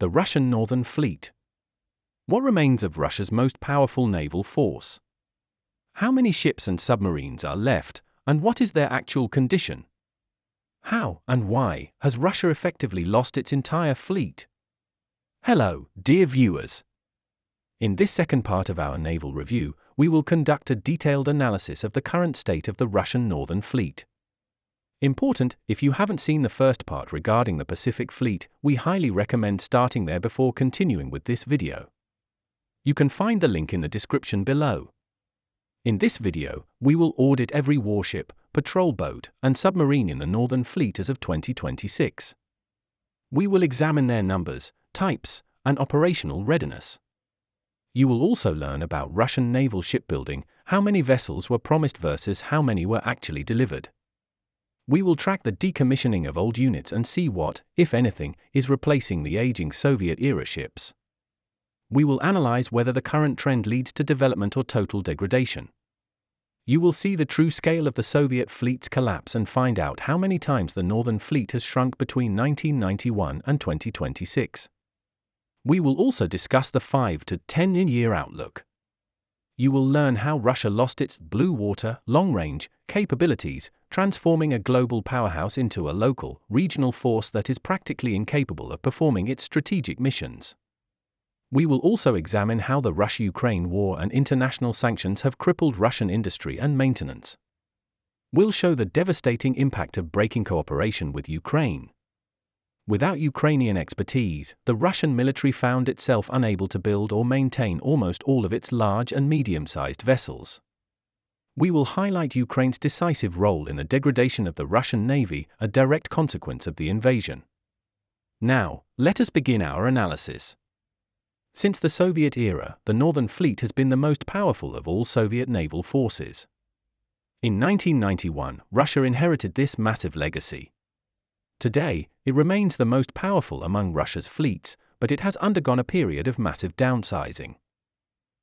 The Russian Northern Fleet. What remains of Russia's most powerful naval force? How many ships and submarines are left, and what is their actual condition? How and why has Russia effectively lost its entire fleet? Hello, dear viewers. In this second part of our naval review, we will conduct a detailed analysis of the current state of the Russian Northern Fleet. Important, if you haven't seen the first part regarding the Pacific Fleet, we highly recommend starting there before continuing with this video. You can find the link in the description below. In this video, we will audit every warship, patrol boat, and submarine in the Northern Fleet as of 2026. We will examine their numbers, types, and operational readiness. You will also learn about Russian naval shipbuilding, how many vessels were promised versus how many were actually delivered. We will track the decommissioning of old units and see what, if anything, is replacing the aging Soviet-era ships. We will analyze whether the current trend leads to development or total degradation. You will see the true scale of the Soviet fleet's collapse and find out how many times the Northern Fleet has shrunk between 1991 and 2026. We will also discuss the 5 to 10-year outlook. You will learn how Russia lost its blue water, long-range capabilities, transforming a global powerhouse into a local, regional force that is practically incapable of performing its strategic missions. We will also examine how the Russia-Ukraine war and international sanctions have crippled Russian industry and maintenance. We'll show the devastating impact of breaking cooperation with Ukraine. Without Ukrainian expertise, the Russian military found itself unable to build or maintain almost all of its large and medium-sized vessels. We will highlight Ukraine's decisive role in the degradation of the Russian Navy, a direct consequence of the invasion. Now, let us begin our analysis. Since the Soviet era, the Northern Fleet has been the most powerful of all Soviet naval forces. In 1991, Russia inherited this massive legacy. Today, it remains the most powerful among Russia's fleets, but it has undergone a period of massive downsizing.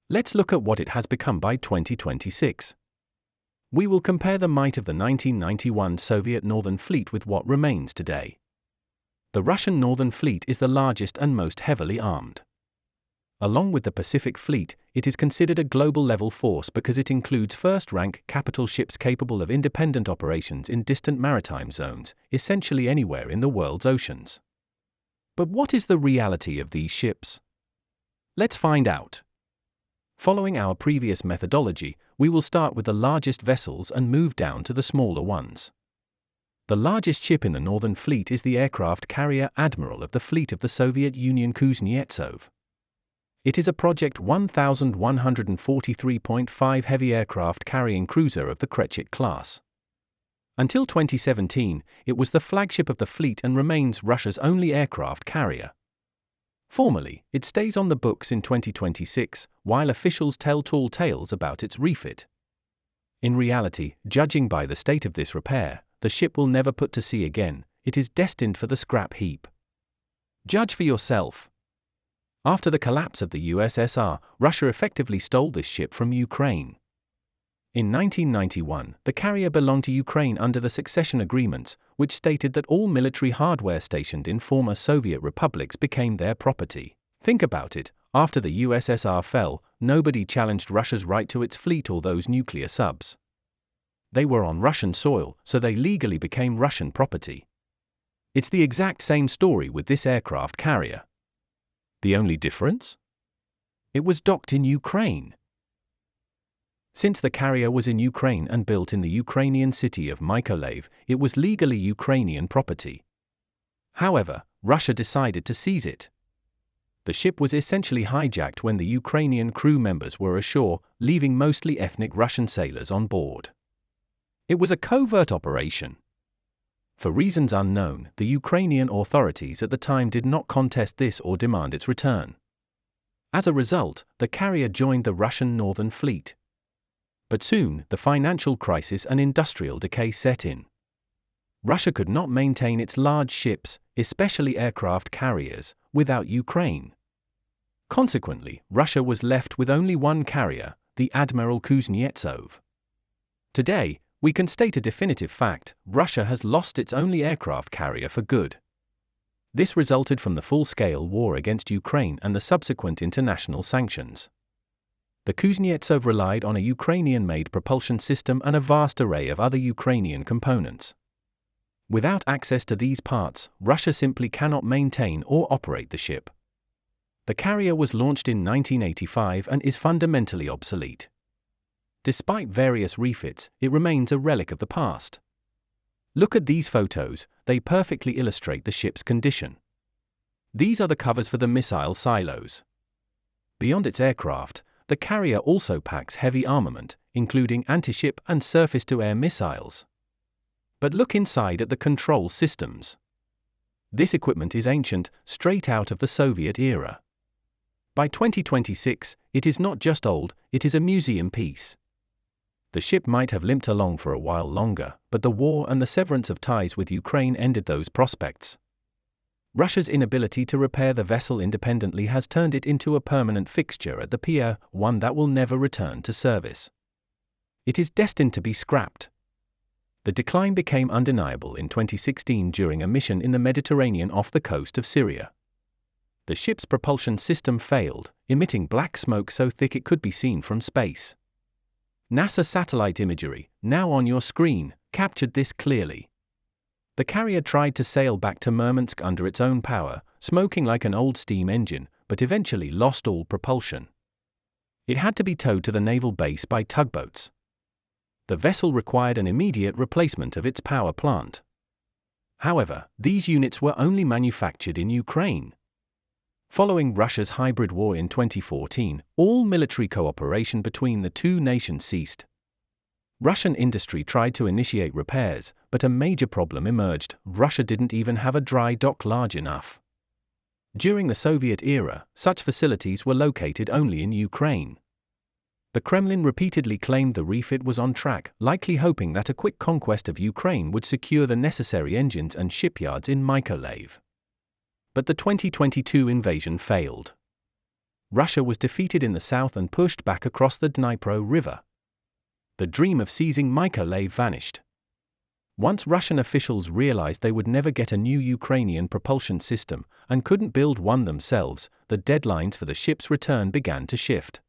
Let's look at what it has become by 2026. We will compare the might of the 1991 Soviet Northern Fleet with what remains today. The Russian Northern Fleet is the largest and most heavily armed. Along with the Pacific Fleet, it is considered a global-level force because it includes first-rank capital ships capable of independent operations in distant maritime zones, essentially anywhere in the world's oceans. But what is the reality of these ships? Let's find out. Following our previous methodology, we will start with the largest vessels and move down to the smaller ones. The largest ship in the Northern Fleet is the aircraft carrier Admiral of the Fleet of the Soviet Union Kuznetsov. It is a Project 1143.5 heavy aircraft carrying cruiser of the Gorshkov-class. Until 2017, it was the flagship of the fleet and remains Russia's only aircraft carrier. Formally, it stays on the books in 2026, while officials tell tall tales about its refit. In reality, judging by the state of this repair, the ship will never put to sea again. It is destined for the scrap heap. Judge for yourself. After the collapse of the USSR, Russia effectively stole this ship from Ukraine. In 1991, the carrier belonged to Ukraine under the succession agreements, which stated that all military hardware stationed in former Soviet republics became their property. Think about it, after the USSR fell, nobody challenged Russia's right to its fleet or those nuclear subs. They were on Russian soil, so they legally became Russian property. It's the exact same story with this aircraft carrier. The only difference? It was docked in Ukraine. Since the carrier was in Ukraine and built in the Ukrainian city of Mykolaiv, it was legally Ukrainian property. However, Russia decided to seize it. The ship was essentially hijacked when the Ukrainian crew members were ashore, leaving mostly ethnic Russian sailors on board. It was a covert operation. For reasons unknown, the Ukrainian authorities at the time did not contest this or demand its return. As a result, the carrier joined the Russian Northern Fleet. But soon, the financial crisis and industrial decay set in. Russia could not maintain its large ships, especially aircraft carriers, without Ukraine. Consequently, Russia was left with only one carrier, the Admiral Kuznetsov. Today, we can state a definitive fact: Russia has lost its only aircraft carrier for good. This resulted from the full-scale war against Ukraine and the subsequent international sanctions. The Kuznetsov relied on a Ukrainian-made propulsion system and a vast array of other Ukrainian components. Without access to these parts, Russia simply cannot maintain or operate the ship. The carrier was launched in 1985 and is fundamentally obsolete. Despite various refits, it remains a relic of the past. Look at these photos, they perfectly illustrate the ship's condition. These are the covers for the missile silos. Beyond its aircraft, the carrier also packs heavy armament, including anti-ship and surface-to-air missiles. But look inside at the control systems. This equipment is ancient, straight out of the Soviet era. By 2026, it is not just old, it is a museum piece. The ship might have limped along for a while longer, but the war and the severance of ties with Ukraine ended those prospects. Russia's inability to repair the vessel independently has turned it into a permanent fixture at the pier, one that will never return to service. It is destined to be scrapped. The decline became undeniable in 2016 during a mission in the Mediterranean off the coast of Syria. The ship's propulsion system failed, emitting black smoke so thick it could be seen from space. NASA satellite imagery, now on your screen, captured this clearly. The carrier tried to sail back to Murmansk under its own power, smoking like an old steam engine, but eventually lost all propulsion. It had to be towed to the naval base by tugboats. The vessel required an immediate replacement of its power plant. However, these units were only manufactured in Ukraine. Following Russia's hybrid war in 2014, all military cooperation between the two nations ceased. Russian industry tried to initiate repairs, but a major problem emerged: Russia didn't even have a dry dock large enough. During the Soviet era, such facilities were located only in Ukraine. The Kremlin repeatedly claimed the refit was on track, likely hoping that a quick conquest of Ukraine would secure the necessary engines and shipyards in Mykolaiv. But the 2022 invasion failed. Russia was defeated in the south and pushed back across the Dnipro River. The dream of seizing Mykolaiv vanished. Once Russian officials realized they would never get a new Ukrainian propulsion system, and couldn't build one themselves, the deadlines for the ship's return began to shift.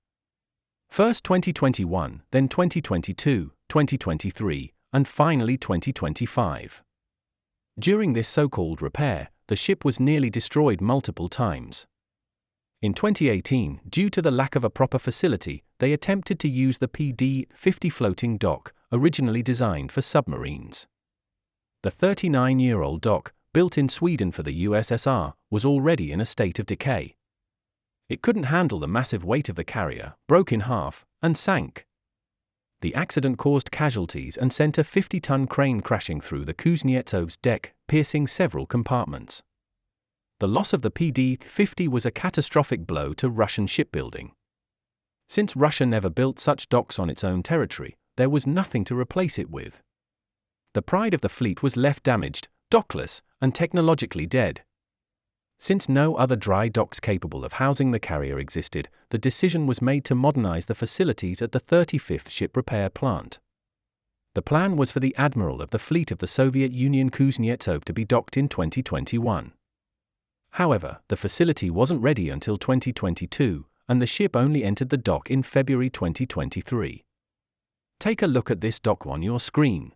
First 2021, then 2022, 2023, and finally 2025. During this so-called repair, the ship was nearly destroyed multiple times. In 2018, due to the lack of a proper facility, they attempted to use the PD-50 floating dock, originally designed for submarines. The 39-year-old dock, built in Sweden for the USSR, was already in a state of decay. It couldn't handle the massive weight of the carrier, broke in half, and sank. The accident caused casualties and sent a 50-ton crane crashing through the Kuznetsov's deck, piercing several compartments. The loss of the PD-50 was a catastrophic blow to Russian shipbuilding. Since Russia never built such docks on its own territory, there was nothing to replace it with. The pride of the fleet was left damaged, dockless, and technologically dead. Since no other dry docks capable of housing the carrier existed, the decision was made to modernize the facilities at the 35th Ship Repair Plant. The plan was for the admiral of the fleet of the Soviet Union Kuznetsov to be docked in 2021. However, the facility wasn't ready until 2022, and the ship only entered the dock in February 2023. Take a look at this dock on your screen.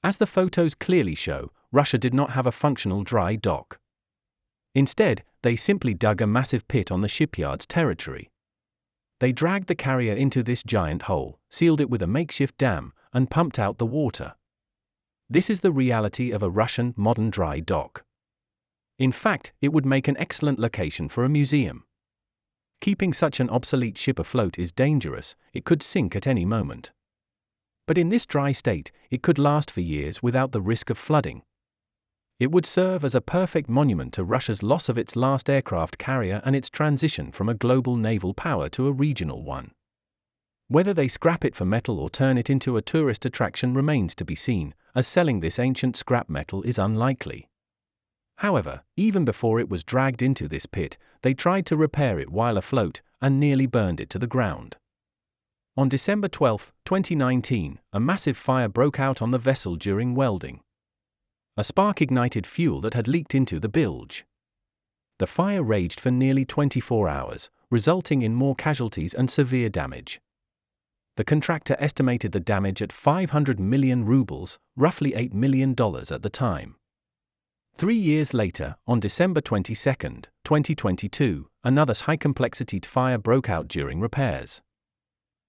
As the photos clearly show, Russia did not have a functional dry dock. Instead, they simply dug a massive pit on the shipyard's territory. They dragged the carrier into this giant hole, sealed it with a makeshift dam, and pumped out the water. This is the reality of a Russian modern dry dock. In fact, it would make an excellent location for a museum. Keeping such an obsolete ship afloat is dangerous, it could sink at any moment. But in this dry state, it could last for years without the risk of flooding. It would serve as a perfect monument to Russia's loss of its last aircraft carrier and its transition from a global naval power to a regional one. Whether they scrap it for metal or turn it into a tourist attraction remains to be seen, as selling this ancient scrap metal is unlikely. However, even before it was dragged into this pit, they tried to repair it while afloat, and nearly burned it to the ground. On December 12, 2019, a massive fire broke out on the vessel during welding. A spark ignited fuel that had leaked into the bilge. The fire raged for nearly 24 hours, resulting in more casualties and severe damage. The contractor estimated the damage at 500 million rubles, roughly $8 million at the time. 3 years later, on December 22, 2022, another high-complexity fire broke out during repairs.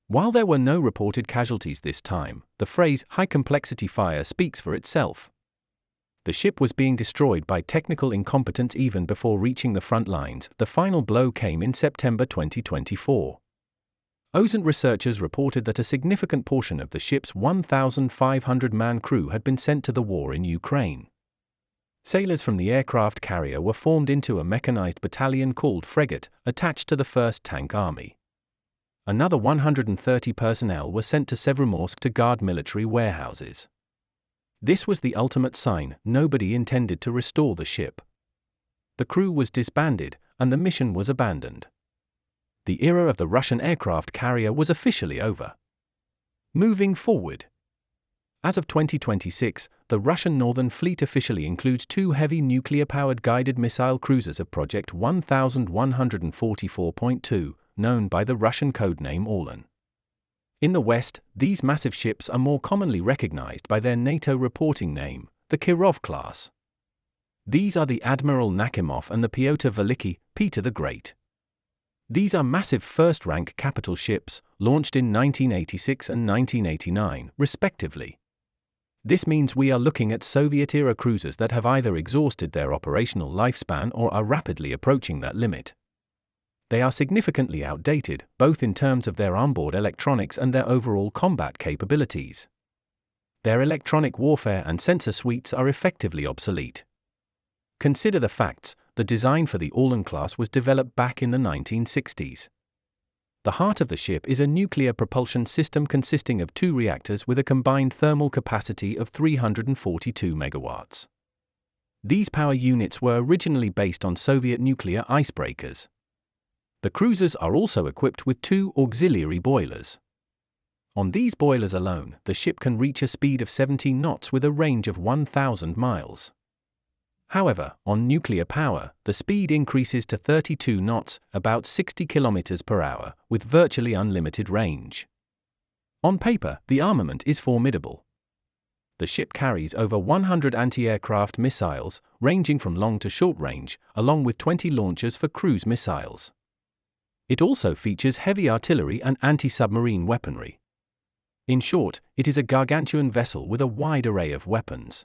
While there were no reported casualties this time, the phrase high-complexity fire speaks for itself. The ship was being destroyed by technical incompetence even before reaching the front lines. The final blow came in September 2024. OSINT researchers reported that a significant portion of the ship's 1,500-man crew had been sent to the war in Ukraine. Sailors from the aircraft carrier were formed into a mechanized battalion called Fregat, attached to the 1st Tank Army. Another 130 personnel were sent to Severomorsk to guard military warehouses. This was the ultimate sign nobody intended to restore the ship. The crew was disbanded, and the mission was abandoned. The era of the Russian aircraft carrier was officially over. Moving forward. As of 2026, the Russian Northern Fleet officially includes 2 heavy nuclear-powered guided missile cruisers of Project 1144.2, known by the Russian codename Orlan. In the West, these massive ships are more commonly recognized by their NATO reporting name, the Kirov-class. These are the Admiral Nakhimov and the Pyotr Velikiy, Peter the Great. These are massive first-rank capital ships, launched in 1986 and 1989, respectively. This means we are looking at Soviet-era cruisers that have either exhausted their operational lifespan or are rapidly approaching that limit. They are significantly outdated, both in terms of their onboard electronics and their overall combat capabilities. Their electronic warfare and sensor suites are effectively obsolete. Consider the facts: the design for the Orlan-class was developed back in the 1960s. The heart of the ship is a nuclear propulsion system consisting of 2 reactors with a combined thermal capacity of 342 megawatts. These power units were originally based on Soviet nuclear icebreakers. The cruisers are also equipped with 2 auxiliary boilers. On these boilers alone, the ship can reach a speed of 17 knots with a range of 1,000 miles. However, on nuclear power, the speed increases to 32 knots, about 60 kilometers per hour, with virtually unlimited range. On paper, the armament is formidable. The ship carries over 100 anti-aircraft missiles, ranging from long to short range, along with 20 launchers for cruise missiles. It also features heavy artillery and anti-submarine weaponry. In short, it is a gargantuan vessel with a wide array of weapons.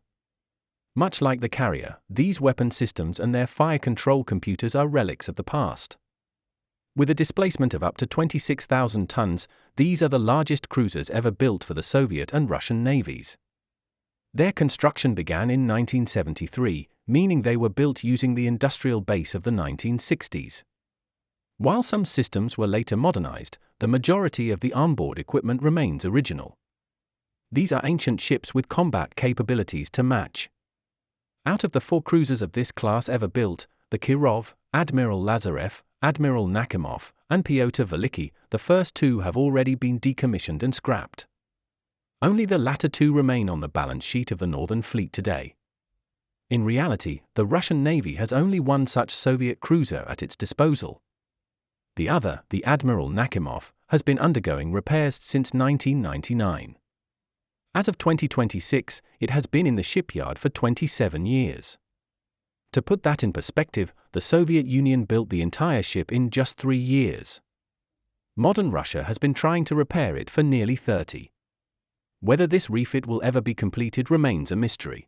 Much like the carrier, these weapon systems and their fire control computers are relics of the past. With a displacement of up to 26,000 tons, these are the largest cruisers ever built for the Soviet and Russian navies. Their construction began in 1973, meaning they were built using the industrial base of the 1960s. While some systems were later modernized, the majority of the onboard equipment remains original. These are ancient ships with combat capabilities to match. Out of the 4 cruisers of this class ever built, the Kirov, Admiral Lazarev, Admiral Nakhimov, and Pyotr Velikiy, the first 2 have already been decommissioned and scrapped. Only the latter 2 remain on the balance sheet of the Northern Fleet today. In reality, the Russian Navy has only 1 such Soviet cruiser at its disposal. The other, the Admiral Nakhimov, has been undergoing repairs since 1999. As of 2026, it has been in the shipyard for 27 years. To put that in perspective, the Soviet Union built the entire ship in just 3 years. Modern Russia has been trying to repair it for nearly 30. Whether this refit will ever be completed remains a mystery.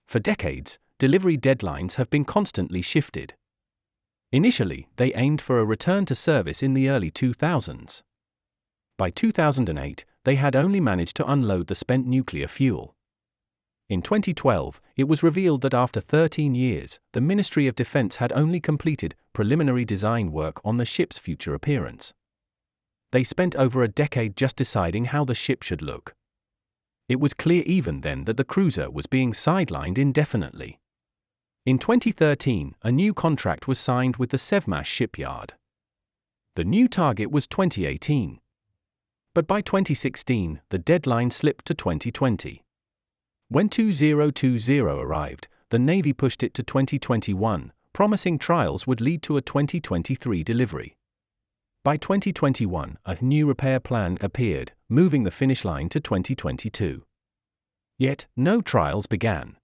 For decades, delivery deadlines have been constantly shifted. Initially, they aimed for a return to service in the early 2000s. By 2008, they had only managed to unload the spent nuclear fuel. In 2012, it was revealed that after 13 years, the Ministry of Defense had only completed preliminary design work on the ship's future appearance. They spent over a decade just deciding how the ship should look. It was clear even then that the cruiser was being sidelined indefinitely. In 2013, a new contract was signed with the Sevmash shipyard. The new target was 2018. But by 2016, the deadline slipped to 2020. When 2020 arrived, the Navy pushed it to 2021, promising trials would lead to a 2023 delivery. By 2021, a new repair plan appeared, moving the finish line to 2022. Yet, no trials began.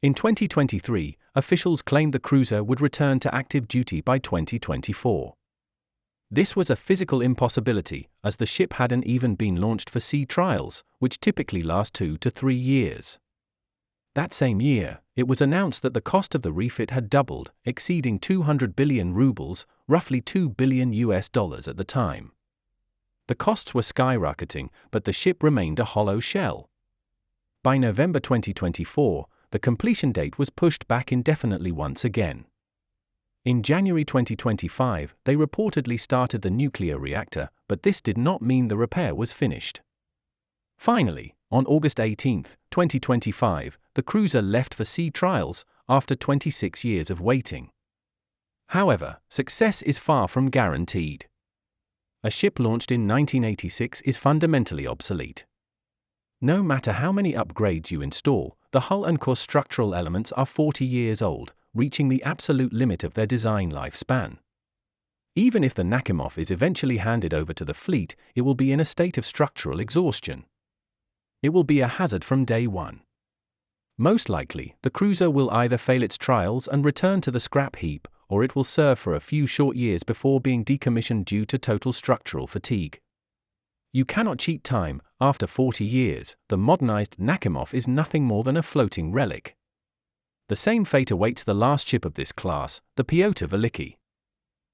In 2023, officials claimed the cruiser would return to active duty by 2024. This was a physical impossibility, as the ship hadn't even been launched for sea trials, which typically last 2 to 3 years. That same year, it was announced that the cost of the refit had doubled, exceeding 200 billion rubles, roughly $2 billion at the time. The costs were skyrocketing, but the ship remained a hollow shell. By November 2024, the completion date was pushed back indefinitely once again. In January 2025, they reportedly started the nuclear reactor, but this did not mean the repair was finished. Finally, on August 18, 2025, the cruiser left for sea trials, after 26 years of waiting. However, success is far from guaranteed. A ship launched in 1986 is fundamentally obsolete. No matter how many upgrades you install, the hull and core structural elements are 40 years old, reaching the absolute limit of their design lifespan. Even if the Nakhimov is eventually handed over to the fleet, it will be in a state of structural exhaustion. It will be a hazard from day one. Most likely, the cruiser will either fail its trials and return to the scrap heap, or it will serve for a few short years before being decommissioned due to total structural fatigue. You cannot cheat time. After 40 years, the modernized Nakhimov is nothing more than a floating relic. The same fate awaits the last ship of this class, the Pyotr Velikiy.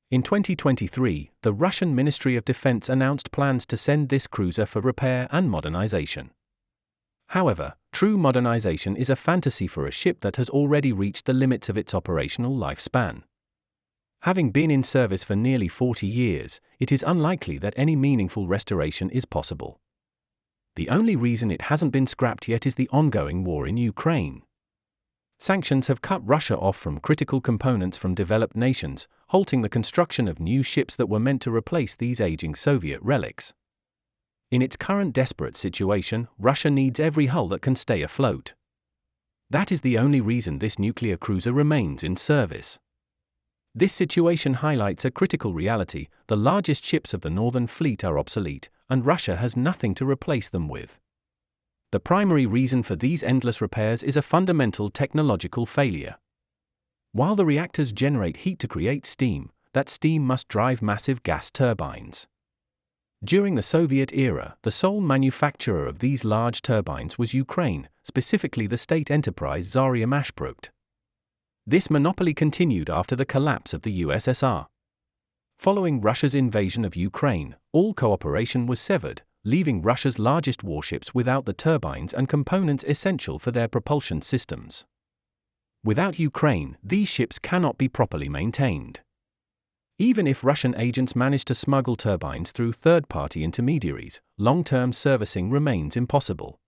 In 2023, the Russian Ministry of Defense announced plans to send this cruiser for repair and modernization. However, true modernization is a fantasy for a ship that has already reached the limits of its operational lifespan. Having been in service for nearly 40 years, it is unlikely that any meaningful restoration is possible. The only reason it hasn't been scrapped yet is the ongoing war in Ukraine. Sanctions have cut Russia off from critical components from developed nations, halting the construction of new ships that were meant to replace these aging Soviet relics. In its current desperate situation, Russia needs every hull that can stay afloat. That is the only reason this nuclear cruiser remains in service. This situation highlights a critical reality: the largest ships of the Northern Fleet are obsolete, and Russia has nothing to replace them with. The primary reason for these endless repairs is a fundamental technological failure. While the reactors generate heat to create steam, that steam must drive massive gas turbines. During the Soviet era, the sole manufacturer of these large turbines was Ukraine, specifically the state enterprise Sovremenny-class. This monopoly continued after the collapse of the USSR. Following Russia's invasion of Ukraine, all cooperation was severed, leaving Russia's largest warships without the turbines and components essential for their propulsion systems. Without Ukraine, these ships cannot be properly maintained. Even if Russian agents manage to smuggle turbines through third-party intermediaries, long-term servicing remains impossible.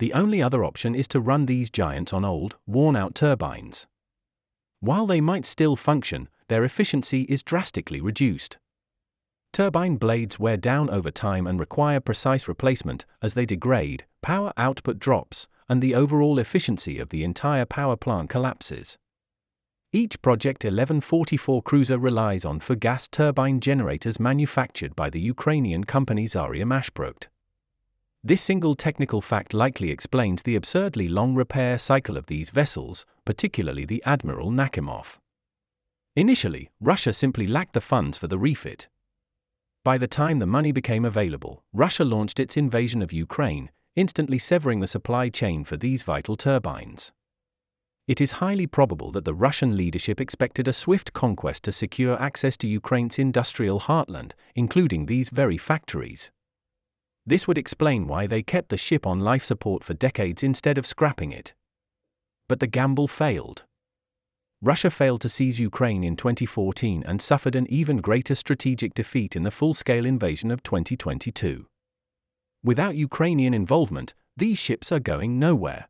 The only other option is to run these giants on old, worn-out turbines. While they might still function, their efficiency is drastically reduced. Turbine blades wear down over time and require precise replacement. As they degrade, power output drops, and the overall efficiency of the entire power plant collapses. Each Project 1144 cruiser relies on gas turbine generators manufactured by the Ukrainian company Sovremenny-class. This single technical fact likely explains the absurdly long repair cycle of these vessels, particularly the Admiral Nakhimov. Initially, Russia simply lacked the funds for the refit. By the time the money became available, Russia launched its invasion of Ukraine, instantly severing the supply chain for these vital turbines. It is highly probable that the Russian leadership expected a swift conquest to secure access to Ukraine's industrial heartland, including these very factories. This would explain why they kept the ship on life support for decades instead of scrapping it. But the gamble failed. Russia failed to seize Ukraine in 2014 and suffered an even greater strategic defeat in the full-scale invasion of 2022. Without Ukrainian involvement, these ships are going nowhere.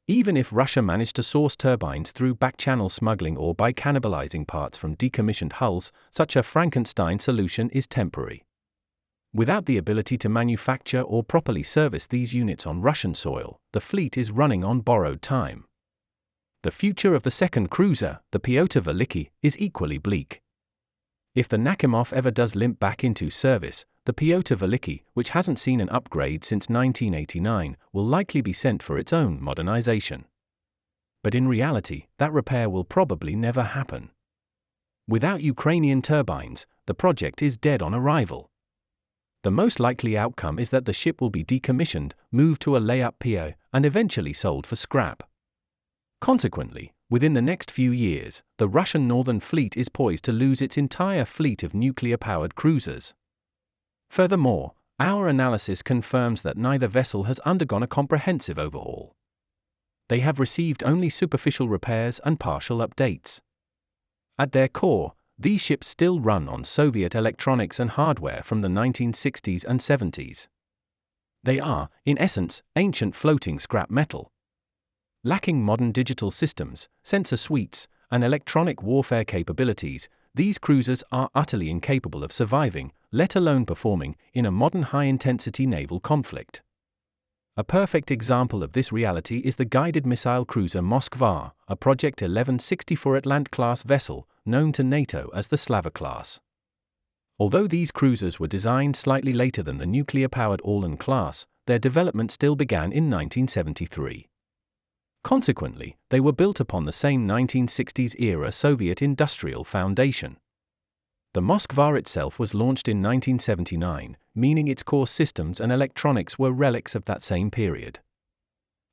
Even if Russia managed to source turbines through back-channel smuggling or by cannibalizing parts from decommissioned hulls, such a Frankenstein solution is temporary. Without the ability to manufacture or properly service these units on Russian soil, the fleet is running on borrowed time. The future of the second cruiser, the Pyotr Velikiy, is equally bleak. If the Nakhimov ever does limp back into service, the Pyotr Velikiy, which hasn't seen an upgrade since 1989, will likely be sent for its own modernization. But in reality, that repair will probably never happen. Without Ukrainian turbines, the project is dead on arrival. The most likely outcome is that the ship will be decommissioned, moved to a layup pier, and eventually sold for scrap. Consequently, within the next few years, the Russian Northern Fleet is poised to lose its entire fleet of nuclear-powered cruisers. Furthermore, our analysis confirms that neither vessel has undergone a comprehensive overhaul. They have received only superficial repairs and partial updates. At their core, these ships still run on Soviet electronics and hardware from the 1960s and 70s. They are, in essence, ancient floating scrap metal. Lacking modern digital systems, sensor suites, and electronic warfare capabilities, these cruisers are utterly incapable of surviving, let alone performing, in a modern high-intensity naval conflict. A perfect example of this reality is the guided missile cruiser Moskva, a Project 1164 Atlant-class vessel, known to NATO as the Slava-class. Although these cruisers were designed slightly later than the nuclear-powered Orlan-class, their development still began in 1973. Consequently, they were built upon the same 1960s-era Soviet industrial foundation. The Moskva itself was launched in 1979, meaning its core systems and electronics were relics of that same period.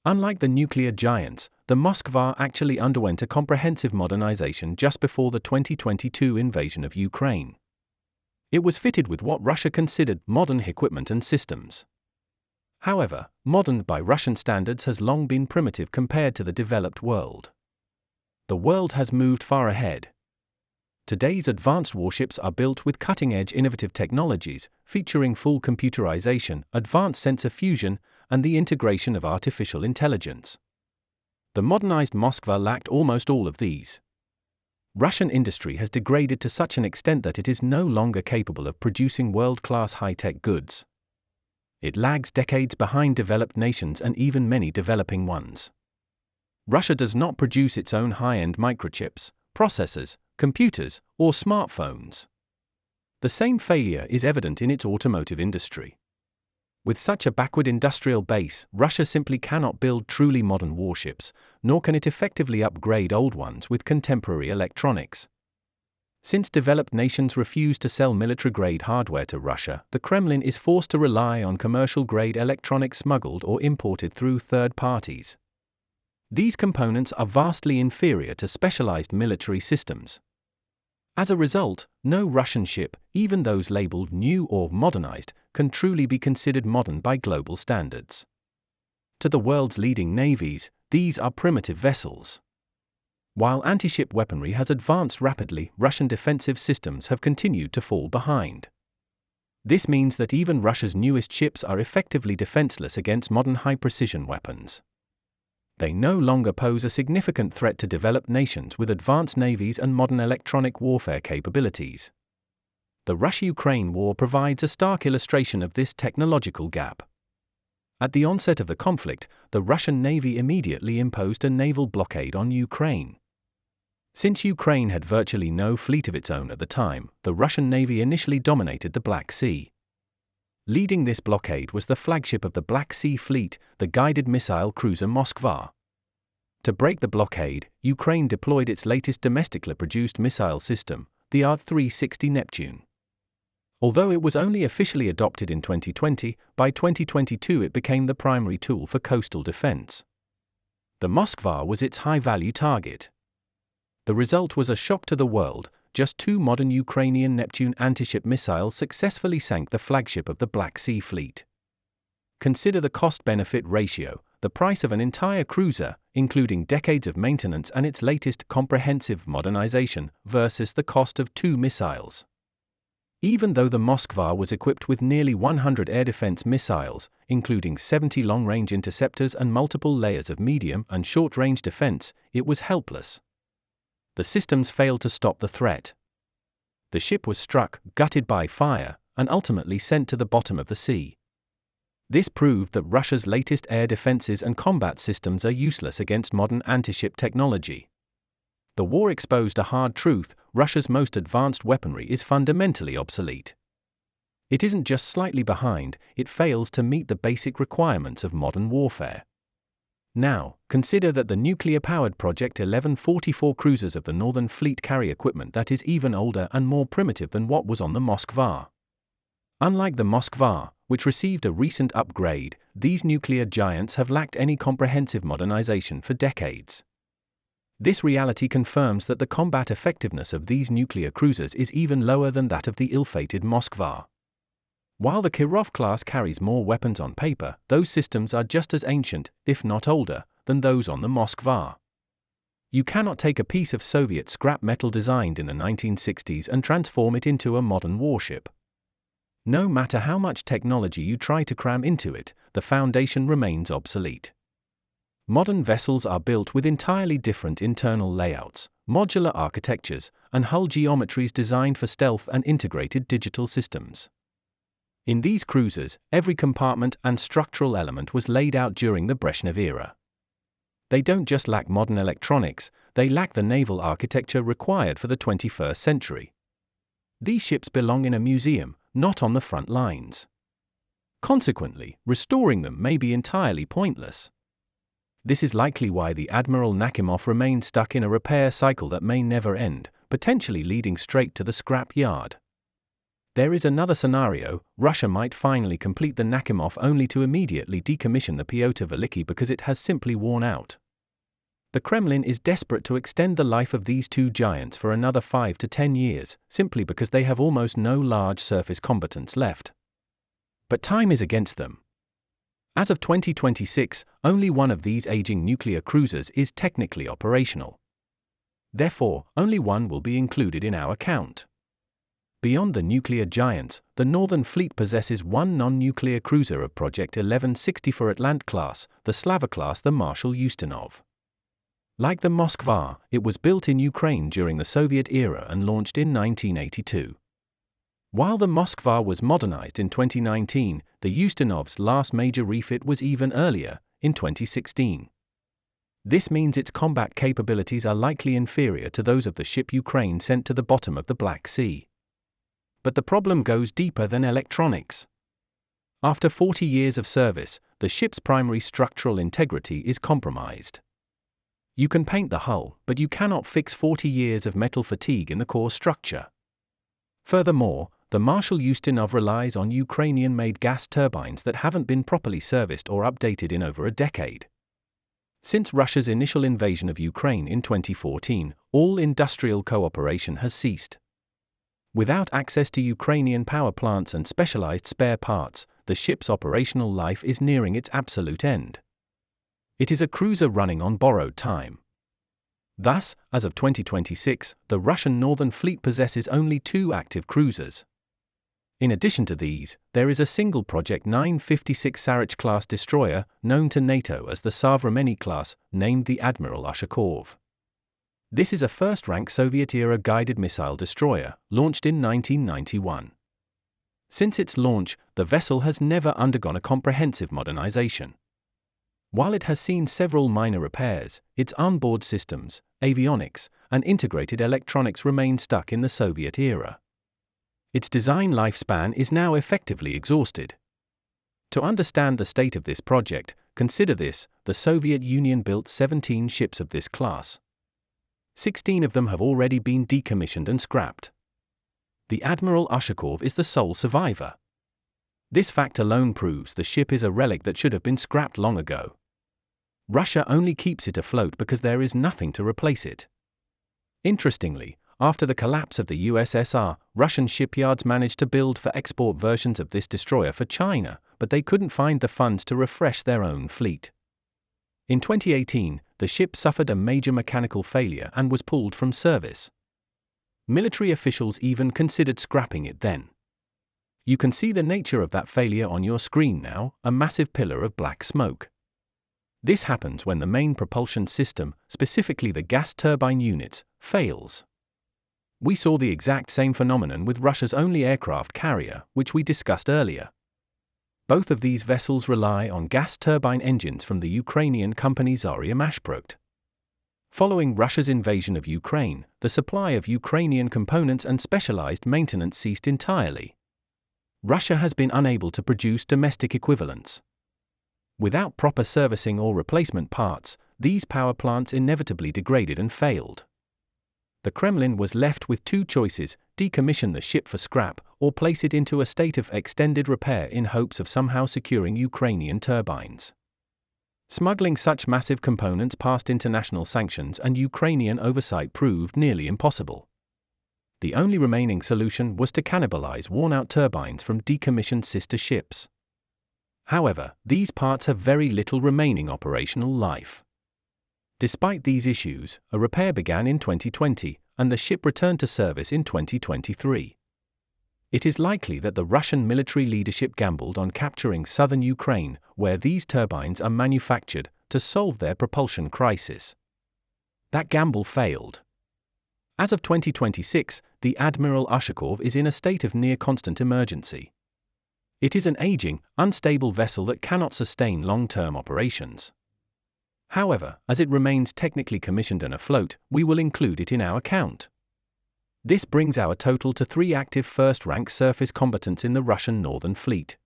Unlike the nuclear giants, the Moskva actually underwent a comprehensive modernization just before the 2022 invasion of Ukraine. It was fitted with what Russia considered modern equipment and systems. However, modern by Russian standards has long been primitive compared to the developed world. The world has moved far ahead. Today's advanced warships are built with cutting-edge innovative technologies, featuring full computerization, advanced sensor fusion, and the integration of artificial intelligence. The modernized Moskva lacked almost all of these. Russian industry has degraded to such an extent that it is no longer capable of producing world-class high-tech goods. It lags decades behind developed nations and even many developing ones. Russia does not produce its own high-end microchips, processors, computers, or smartphones. The same failure is evident in its automotive industry. With such a backward industrial base, Russia simply cannot build truly modern warships, nor can it effectively upgrade old ones with contemporary electronics. Since developed nations refuse to sell military-grade hardware to Russia, the Kremlin is forced to rely on commercial-grade electronics smuggled or imported through third parties. These components are vastly inferior to specialized military systems. As a result, no Russian ship, even those labeled new or modernized, can truly be considered modern by global standards. To the world's leading navies, these are primitive vessels. While anti-ship weaponry has advanced rapidly, Russian defensive systems have continued to fall behind. This means that even Russia's newest ships are effectively defenseless against modern high-precision weapons. They no longer pose a significant threat to developed nations with advanced navies and modern electronic warfare capabilities. The Russia-Ukraine war provides a stark illustration of this technological gap. At the onset of the conflict, the Russian Navy immediately imposed a naval blockade on Ukraine. Since Ukraine had virtually no fleet of its own at the time, the Russian Navy initially dominated the Black Sea. Leading this blockade was the flagship of the Black Sea Fleet, the guided missile cruiser Moskva. To break the blockade, Ukraine deployed its latest domestically produced missile system, the AD-360 Neptune. Although it was only officially adopted in 2020, by 2022 it became the primary tool for coastal defense. The Moskva was its high-value target. The result was a shock to the world. Just 2 modern Ukrainian Neptune anti-ship missiles successfully sank the flagship of the Black Sea Fleet. Consider the cost-benefit ratio, the price of an entire cruiser, including decades of maintenance and its latest comprehensive modernization, versus the cost of 2 missiles. Even though the Moskva was equipped with nearly 100 air defense missiles, including 70 long-range interceptors and multiple layers of medium and short-range defense, it was helpless. The systems failed to stop the threat. The ship was struck, gutted by fire, and ultimately sent to the bottom of the sea. This proved that Russia's latest air defenses and combat systems are useless against modern anti-ship technology. The war exposed a hard truth: Russia's most advanced weaponry is fundamentally obsolete. It isn't just slightly behind, it fails to meet the basic requirements of modern warfare. Now, consider that the nuclear-powered Project 1144 cruisers of the Northern Fleet carry equipment that is even older and more primitive than what was on the Moskva. Unlike the Moskva, which received a recent upgrade, these nuclear giants have lacked any comprehensive modernization for decades. This reality confirms that the combat effectiveness of these nuclear cruisers is even lower than that of the ill-fated Moskva. While the Kirov-class carries more weapons on paper, those systems are just as ancient, if not older, than those on the Moskva. You cannot take a piece of Soviet scrap metal designed in the 1960s and transform it into a modern warship. No matter how much technology you try to cram into it, the foundation remains obsolete. Modern vessels are built with entirely different internal layouts, modular architectures, and hull geometries designed for stealth and integrated digital systems. In these cruisers, every compartment and structural element was laid out during the Brezhnev era. They don't just lack modern electronics, they lack the naval architecture required for the 21st century. These ships belong in a museum, not on the front lines. Consequently, restoring them may be entirely pointless. This is likely why the Admiral Nakhimov remains stuck in a repair cycle that may never end, potentially leading straight to the scrap yard. There is another scenario: Russia might finally complete the Nakhimov only to immediately decommission the Pyotr Velikiy because it has simply worn out. The Kremlin is desperate to extend the life of these two giants for another 5 to 10 years, simply because they have almost no large surface combatants left. But time is against them. As of 2026, only one of these aging nuclear cruisers is technically operational. Therefore, only one will be included in our count. Beyond the nuclear giants, the Northern Fleet possesses one non-nuclear cruiser of Project 1164 Atlant-class, the Slava-class, the Marshal Ustinov. Like the Moskva, it was built in Ukraine during the Soviet era and launched in 1982. While the Moskva was modernized in 2019, the Ustinov's last major refit was even earlier, in 2016. This means its combat capabilities are likely inferior to those of the ship Ukraine sent to the bottom of the Black Sea. But the problem goes deeper than electronics. After 40 years of service, the ship's primary structural integrity is compromised. You can paint the hull, but you cannot fix 40 years of metal fatigue in the core structure. Furthermore, the Marshal Ustinov relies on Ukrainian-made gas turbines that haven't been properly serviced or updated in over a decade. Since Russia's initial invasion of Ukraine in 2014, all industrial cooperation has ceased. Without access to Ukrainian power plants and specialized spare parts, the ship's operational life is nearing its absolute end. It is a cruiser running on borrowed time. Thus, as of 2026, the Russian Northern Fleet possesses only 2 active cruisers. In addition to these, there is a single Project 956 Sarych-class destroyer, known to NATO as the Sovremenny-class, named the Admiral Ushakov. This is a first-rank Soviet-era guided missile destroyer, launched in 1991. Since its launch, the vessel has never undergone a comprehensive modernization. While it has seen several minor repairs, its onboard systems, avionics, and integrated electronics remain stuck in the Soviet era. Its design lifespan is now effectively exhausted. To understand the state of this project, consider this: the Soviet Union built 17 ships of this class. 16 of them have already been decommissioned and scrapped. The Admiral Ushakov is the sole survivor. This fact alone proves the ship is a relic that should have been scrapped long ago. Russia only keeps it afloat because there is nothing to replace it. Interestingly, after the collapse of the USSR, Russian shipyards managed to build for export versions of this destroyer for China, but they couldn't find the funds to refresh their own fleet. In 2018, the ship suffered a major mechanical failure and was pulled from service. Military officials even considered scrapping it then. You can see the nature of that failure on your screen now, a massive pillar of black smoke. This happens when the main propulsion system, specifically the gas turbine units, fails. We saw the exact same phenomenon with Russia's only aircraft carrier, which we discussed earlier. Both of these vessels rely on gas turbine engines from the Ukrainian company Zarya-Mashprokt. Following Russia's invasion of Ukraine, the supply of Ukrainian components and specialized maintenance ceased entirely. Russia has been unable to produce domestic equivalents. Without proper servicing or replacement parts, these power plants inevitably degraded and failed. The Kremlin was left with two choices: decommission the ship for scrap, or place it into a state of extended repair in hopes of somehow securing Ukrainian turbines. Smuggling such massive components past international sanctions and Ukrainian oversight proved nearly impossible. The only remaining solution was to cannibalize worn-out turbines from decommissioned sister ships. However, these parts have very little remaining operational life. Despite these issues, a repair began in 2020, and the ship returned to service in 2023. It is likely that the Russian military leadership gambled on capturing southern Ukraine, where these turbines are manufactured, to solve their propulsion crisis. That gamble failed. As of 2026, the Admiral Kuznetsov is in a state of near-constant emergency. It is an aging, unstable vessel that cannot sustain long-term operations. However, as it remains technically commissioned and afloat, we will include it in our count. This brings our total to 3 active first-rank surface combatants in the Russian Northern Fleet.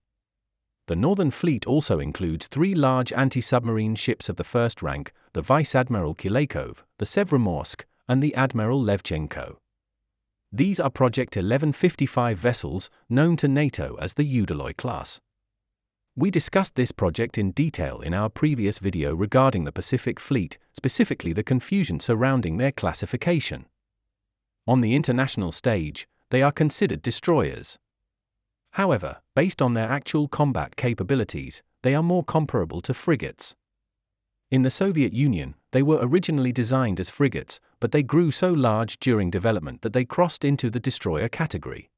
The Northern Fleet also includes 3 large anti-submarine ships of the first rank: the Vice Admiral Kuznetsov, the Sovremenny-class, and the Admiral Levchenko. These are Project 1155 vessels, known to NATO as the Udaloy-class. We discussed this project in detail in our previous video regarding the Pacific Fleet, specifically the confusion surrounding their classification. On the international stage, they are considered destroyers. However, based on their actual combat capabilities, they are more comparable to frigates. In the Soviet Union, they were originally designed as frigates, but they grew so large during development that they crossed into the destroyer category.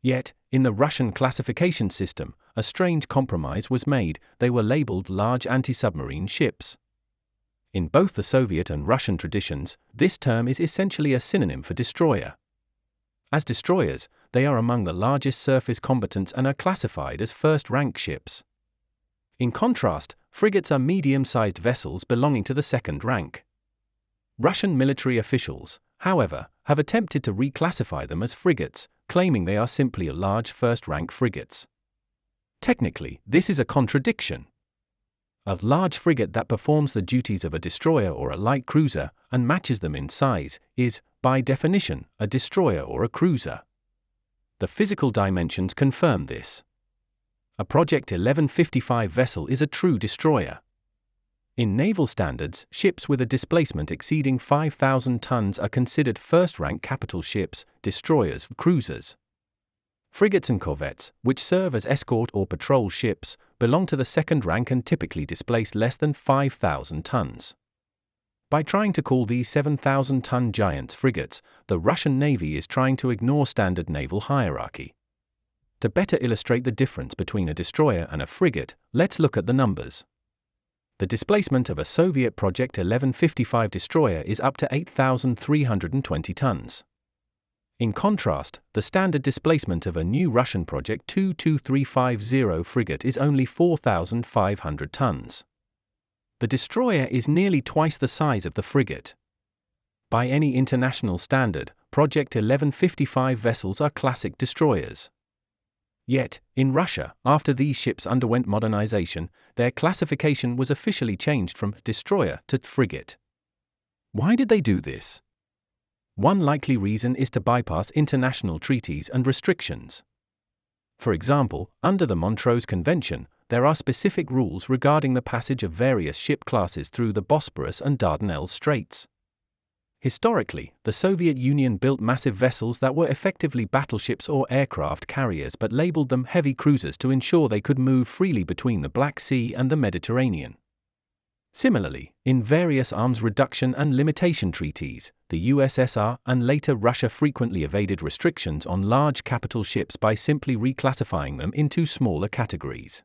Yet, in the Russian classification system, a strange compromise was made: they were labeled large anti-submarine ships. In both the Soviet and Russian traditions, this term is essentially a synonym for destroyer. As destroyers, they are among the largest surface combatants and are classified as first-rank ships. In contrast, frigates are medium-sized vessels belonging to the second rank. Russian military officials, however, have attempted to reclassify them as frigates, claiming they are simply a large first-rank frigates. Technically, this is a contradiction. A large frigate that performs the duties of a destroyer or a light cruiser, and matches them in size, is, by definition, a destroyer or a cruiser. The physical dimensions confirm this. A Project 1155 vessel is a true destroyer. In naval standards, ships with a displacement exceeding 5,000 tons are considered first-rank capital ships, destroyers, cruisers. Frigates and corvettes, which serve as escort or patrol ships, belong to the second rank and typically displace less than 5,000 tons. By trying to call these 7,000-ton giants frigates, the Russian Navy is trying to ignore standard naval hierarchy. To better illustrate the difference between a destroyer and a frigate, let's look at the numbers. The displacement of a Soviet Project 1155 destroyer is up to 8,320 tons. In contrast, the standard displacement of a new Russian Project 22350 frigate is only 4,500 tons. The destroyer is nearly twice the size of the frigate. By any international standard, Project 1155 vessels are classic destroyers. Yet, in Russia, after these ships underwent modernization, their classification was officially changed from destroyer to frigate. Why did they do this? One likely reason is to bypass international treaties and restrictions. For example, under the Montreux Convention, there are specific rules regarding the passage of various ship classes through the Bosporus and Dardanelles Straits. Historically, the Soviet Union built massive vessels that were effectively battleships or aircraft carriers but labeled them heavy cruisers to ensure they could move freely between the Black Sea and the Mediterranean. Similarly, in various arms reduction and limitation treaties, the USSR and later Russia frequently evaded restrictions on large capital ships by simply reclassifying them into smaller categories.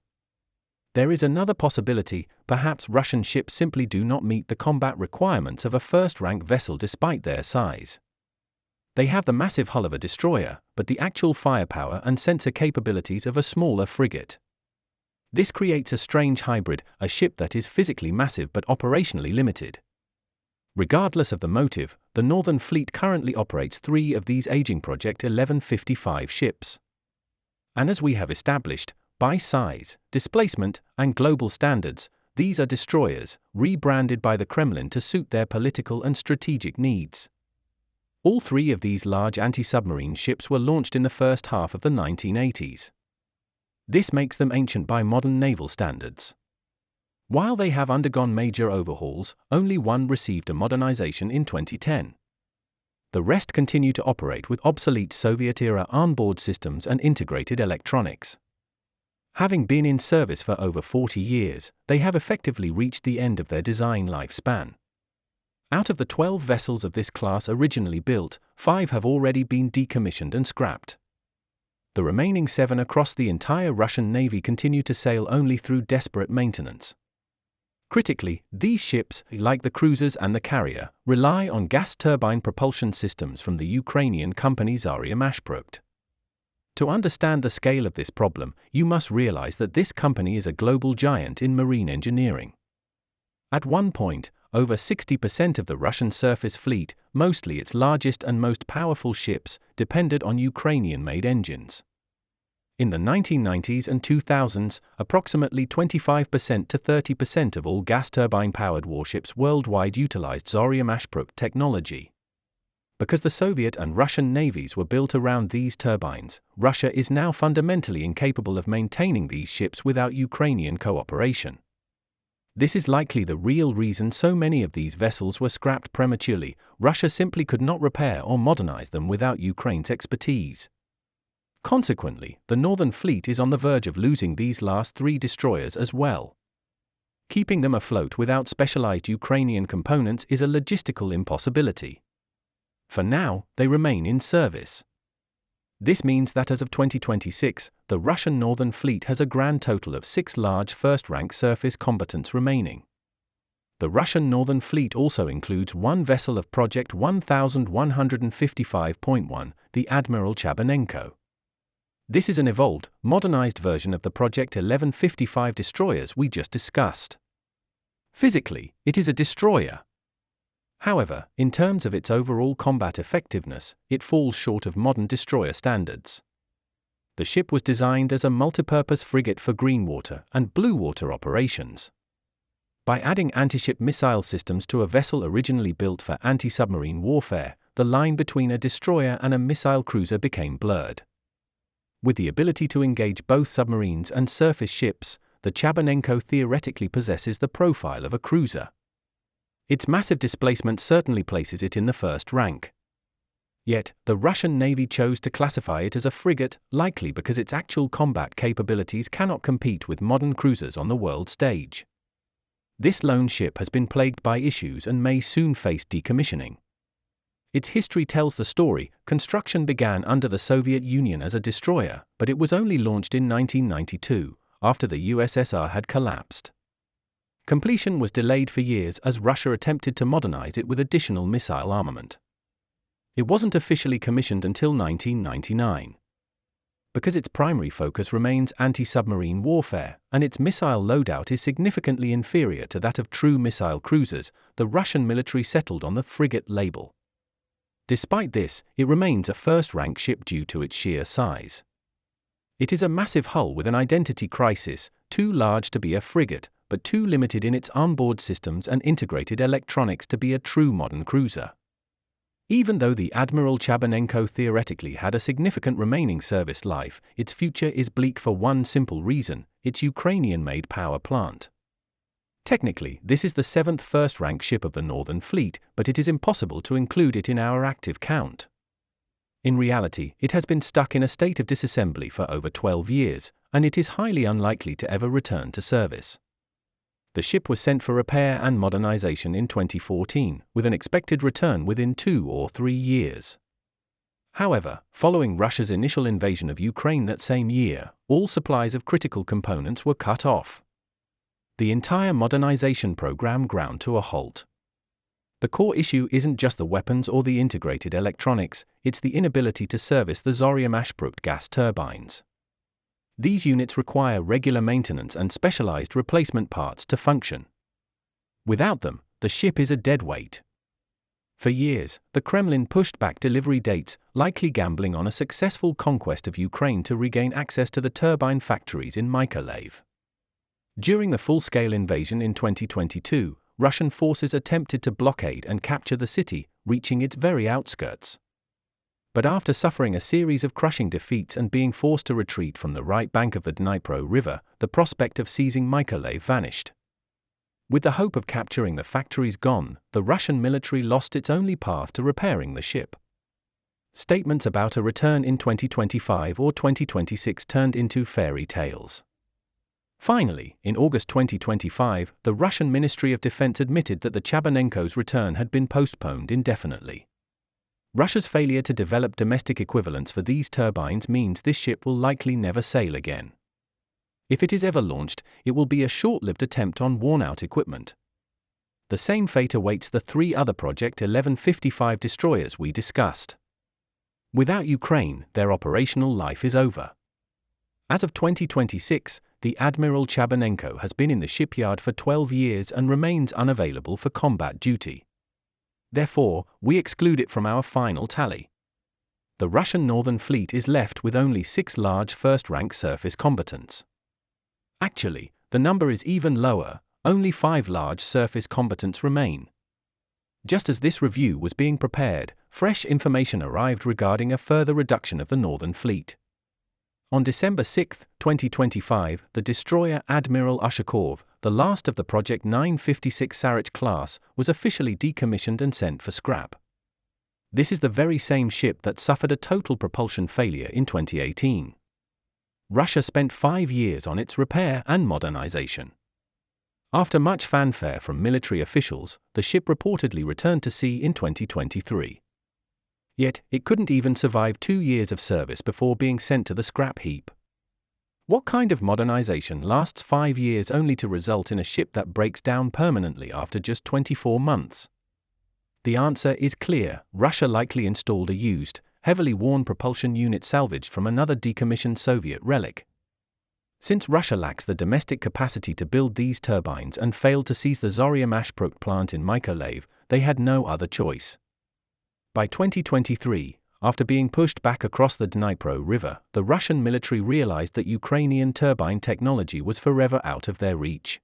There is another possibility: perhaps Russian ships simply do not meet the combat requirements of a first-rank vessel despite their size. They have the massive hull of a destroyer, but the actual firepower and sensor capabilities of a smaller frigate. This creates a strange hybrid, a ship that is physically massive but operationally limited. Regardless of the motive, the Northern Fleet currently operates 3 of these aging Project 1155 ships. And as we have established, by size, displacement, and global standards, these are destroyers, rebranded by the Kremlin to suit their political and strategic needs. All 3 of these large anti-submarine ships were launched in the first half of the 1980s. This makes them ancient by modern naval standards. While they have undergone major overhauls, only one received a modernization in 2010. The rest continue to operate with obsolete Soviet-era onboard systems and integrated electronics. Having been in service for over 40 years, they have effectively reached the end of their design lifespan. Out of the 12 vessels of this class originally built, 5 have already been decommissioned and scrapped. The remaining 7 across the entire Russian Navy continue to sail only through desperate maintenance. Critically, these ships, like the cruisers and the carrier, rely on gas turbine propulsion systems from the Ukrainian company Sovremenny-class. To understand the scale of this problem, you must realize that this company is a global giant in marine engineering. At one point, over 60% of the Russian surface fleet, mostly its largest and most powerful ships, depended on Ukrainian-made engines. In the 1990s and 2000s, approximately 25% to 30% of all gas turbine-powered warships worldwide utilized Sovremenny-class technology. Because the Soviet and Russian navies were built around these turbines, Russia is now fundamentally incapable of maintaining these ships without Ukrainian cooperation. This is likely the real reason so many of these vessels were scrapped prematurely. Russia simply could not repair or modernize them without Ukraine's expertise. Consequently, the Northern Fleet is on the verge of losing these last 3 destroyers as well. Keeping them afloat without specialized Ukrainian components is a logistical impossibility. For now, they remain in service. This means that as of 2026, the Russian Northern Fleet has a grand total of 6 large first-rank surface combatants remaining. The Russian Northern Fleet also includes 1 vessel of Project 1155.1, the Admiral Chabanenko. This is an evolved, modernized version of the Project 1155 destroyers we just discussed. Physically, it is a destroyer. However, in terms of its overall combat effectiveness, it falls short of modern destroyer standards. The ship was designed as a multipurpose frigate for green water and blue water operations. By adding anti-ship missile systems to a vessel originally built for anti-submarine warfare, the line between a destroyer and a missile cruiser became blurred. With the ability to engage both submarines and surface ships, the Chabanenko theoretically possesses the profile of a cruiser. Its massive displacement certainly places it in the first rank. Yet, the Russian Navy chose to classify it as a frigate, likely because its actual combat capabilities cannot compete with modern cruisers on the world stage. This lone ship has been plagued by issues and may soon face decommissioning. Its history tells the story. Construction began under the Soviet Union as a destroyer, but it was only launched in 1992, after the USSR had collapsed. Completion was delayed for years as Russia attempted to modernize it with additional missile armament. It wasn't officially commissioned until 1999. Because its primary focus remains anti-submarine warfare, and its missile loadout is significantly inferior to that of true missile cruisers, the Russian military settled on the frigate label. Despite this, it remains a first-rank ship due to its sheer size. It is a massive hull with an identity crisis, too large to be a frigate, but too limited in its onboard systems and integrated electronics to be a true modern cruiser. Even though the Admiral Chabanenko theoretically had a significant remaining service life, its future is bleak for one simple reason: its Ukrainian-made power plant. Technically, this is the 7th first-rank ship of the Northern Fleet, but it is impossible to include it in our active count. In reality, it has been stuck in a state of disassembly for over 12 years, and it is highly unlikely to ever return to service. The ship was sent for repair and modernization in 2014, with an expected return within 2 or 3 years. However, following Russia's initial invasion of Ukraine that same year, all supplies of critical components were cut off. The entire modernization program ground to a halt. The core issue isn't just the weapons or the integrated electronics, it's the inability to service the Sovremenny gas turbines. These units require regular maintenance and specialized replacement parts to function. Without them, the ship is a dead weight. For years, the Kremlin pushed back delivery dates, likely gambling on a successful conquest of Ukraine to regain access to the turbine factories in Mykolaiv. During the full-scale invasion in 2022, Russian forces attempted to blockade and capture the city, reaching its very outskirts. But after suffering a series of crushing defeats and being forced to retreat from the right bank of the Dnipro River, the prospect of seizing Mykolaiv vanished. With the hope of capturing the factories gone, the Russian military lost its only path to repairing the ship. Statements about a return in 2025 or 2026 turned into fairy tales. Finally, in August 2025, the Russian Ministry of Defense admitted that the Chabanenko's return had been postponed indefinitely. Russia's failure to develop domestic equivalents for these turbines means this ship will likely never sail again. If it is ever launched, it will be a short-lived attempt on worn-out equipment. The same fate awaits the three other Project 1155 destroyers we discussed. Without Ukraine, their operational life is over. As of 2026, the Admiral Chabanenko has been in the shipyard for 12 years and remains unavailable for combat duty. Therefore, we exclude it from our final tally. The Russian Northern Fleet is left with only 6 large first-rank surface combatants. Actually, the number is even lower, only 5 large surface combatants remain. Just as this review was being prepared, fresh information arrived regarding a further reduction of the Northern Fleet. On December 6, 2025, the destroyer Admiral Ushakov, the last of the Project 956 Sarich-class, was officially decommissioned and sent for scrap. This is the very same ship that suffered a total propulsion failure in 2018. Russia spent 5 years on its repair and modernization. After much fanfare from military officials, the ship reportedly returned to sea in 2023. Yet, it couldn't even survive 2 years of service before being sent to the scrap heap. What kind of modernization lasts 5 years only to result in a ship that breaks down permanently after just 24 months? The answer is clear: Russia likely installed a used, heavily worn propulsion unit salvaged from another decommissioned Soviet relic. Since Russia lacks the domestic capacity to build these turbines and failed to seize the Sovremenny plant in Mykolaiv, they had no other choice. By 2023, after being pushed back across the Dnipro River, the Russian military realized that Ukrainian turbine technology was forever out of their reach.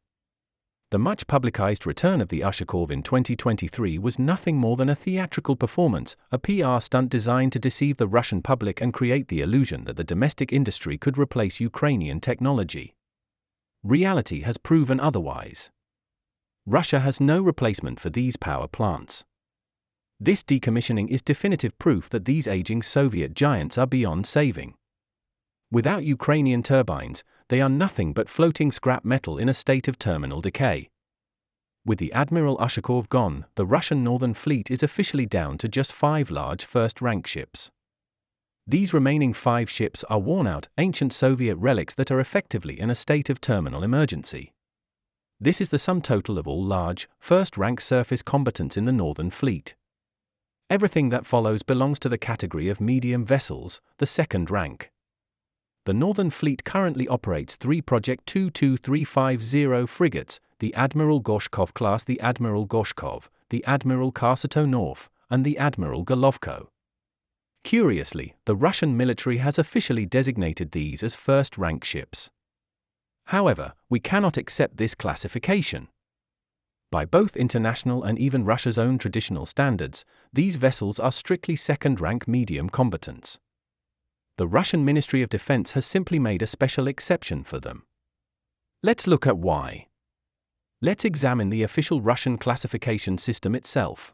The much publicized return of the Ushakov in 2023 was nothing more than a theatrical performance, a PR stunt designed to deceive the Russian public and create the illusion that the domestic industry could replace Ukrainian technology. Reality has proven otherwise. Russia has no replacement for these power plants. This decommissioning is definitive proof that these aging Soviet giants are beyond saving. Without Ukrainian turbines, they are nothing but floating scrap metal in a state of terminal decay. With the Admiral Ushakov gone, the Russian Northern Fleet is officially down to just 5 large first-rank ships. These remaining 5 ships are worn-out, ancient Soviet relics that are effectively in a state of terminal emergency. This is the sum total of all large, first-rank surface combatants in the Northern Fleet. Everything that follows belongs to the category of medium vessels, the second rank. The Northern Fleet currently operates 3 Project 22350 frigates, the Admiral Gorshkov-class, the Admiral Gorshkov, the Admiral Kharkiv, and the Admiral Golovko. Curiously, the Russian military has officially designated these as first-rank ships. However, we cannot accept this classification. By both international and even Russia's own traditional standards, these vessels are strictly second-rank medium combatants. The Russian Ministry of Defense has simply made a special exception for them. Let's look at why. Let's examine the official Russian classification system itself.